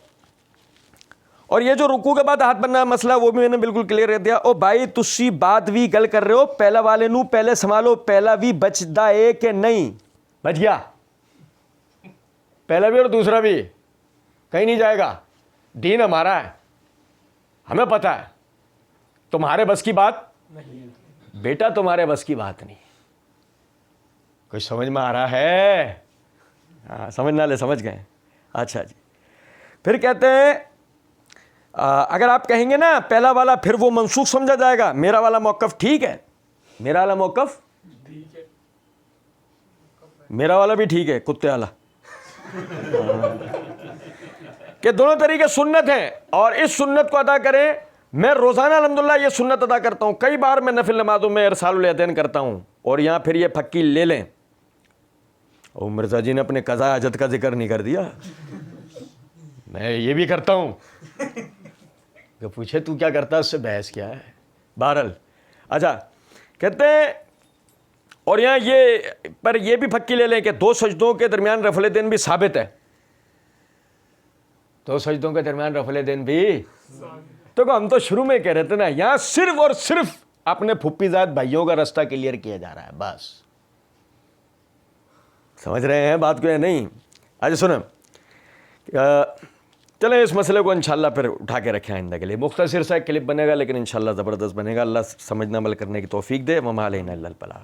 اور یہ جو رکوع کے بعد ہاتھ بننا مسئلہ وہ بھی میں نے بالکل کلیئر کر دیا۔ او بھائی تسی بات بھی گل کر رہے ہو، پہلا والے نو پہلے سنبھالو، پہلا بھی بچدا ہے کہ نہیں؟ بچ گیا، پہلا بھی اور دوسرا بھی کہیں نہیں جائے گا، دین ہمارا ہے، ہمیں پتہ ہے، تمہارے بس کی بات بیٹا، تمہارے بس کی بات نہیں۔ کچھ سمجھ میں آ رہا ہے؟ ہاں سمجھنا لے، سمجھ گئے؟ اچھا جی، پھر کہتے ہیں اگر آپ کہیں گے نا پہلا والا پھر وہ منسوخ سمجھا جائے گا، میرا والا موقف ٹھیک ہے، میرا والا موقف میرا والا بھی ٹھیک ہے، کتے والا کہ دونوں طریقے سنت ہیں، اور اس سنت کو ادا کریں۔ میں روزانہ الحمدللہ یہ سنت ادا کرتا ہوں، کئی بار میں نفل نمازوں میں ارسال الیدین کرتا ہوں، اور یہاں پھر یہ پھکی لے لیں۔ اور مرزا جی نے اپنے قضاء حاجت کا ذکر نہیں کر دیا، میں یہ بھی کرتا ہوں کہ پوچھے تو کیا کرتا ہے، اس سے بحث کیا ہے؟ بہرحال اچھا کہتے ہیں، اور یہاں یہ بھی پھکی لے لیں کہ دو سجدوں کے درمیان رفع الیدین بھی ثابت ہے، دو سجدوں کے درمیان رفع الیدین بھی، تو ہم تو شروع میں کہہ رہے تھے نا، یہاں صرف اور صرف اپنے پھپھی زاد بھائیوں کا راستہ کلیئر کیا جا رہا ہے، بس۔ سمجھ رہے ہیں بات کو یا نہیں؟ آج سنیں، چلیں اس مسئلے کو انشاءاللہ پھر اٹھا کے رکھیں آئندہ کے لیے، مختصر سا ایک کلپ بنے گا لیکن انشاءاللہ زبردست بنے گا، اللہ سمجھنا عمل کرنے کی توفیق دے، وما علینا الا البلاغ۔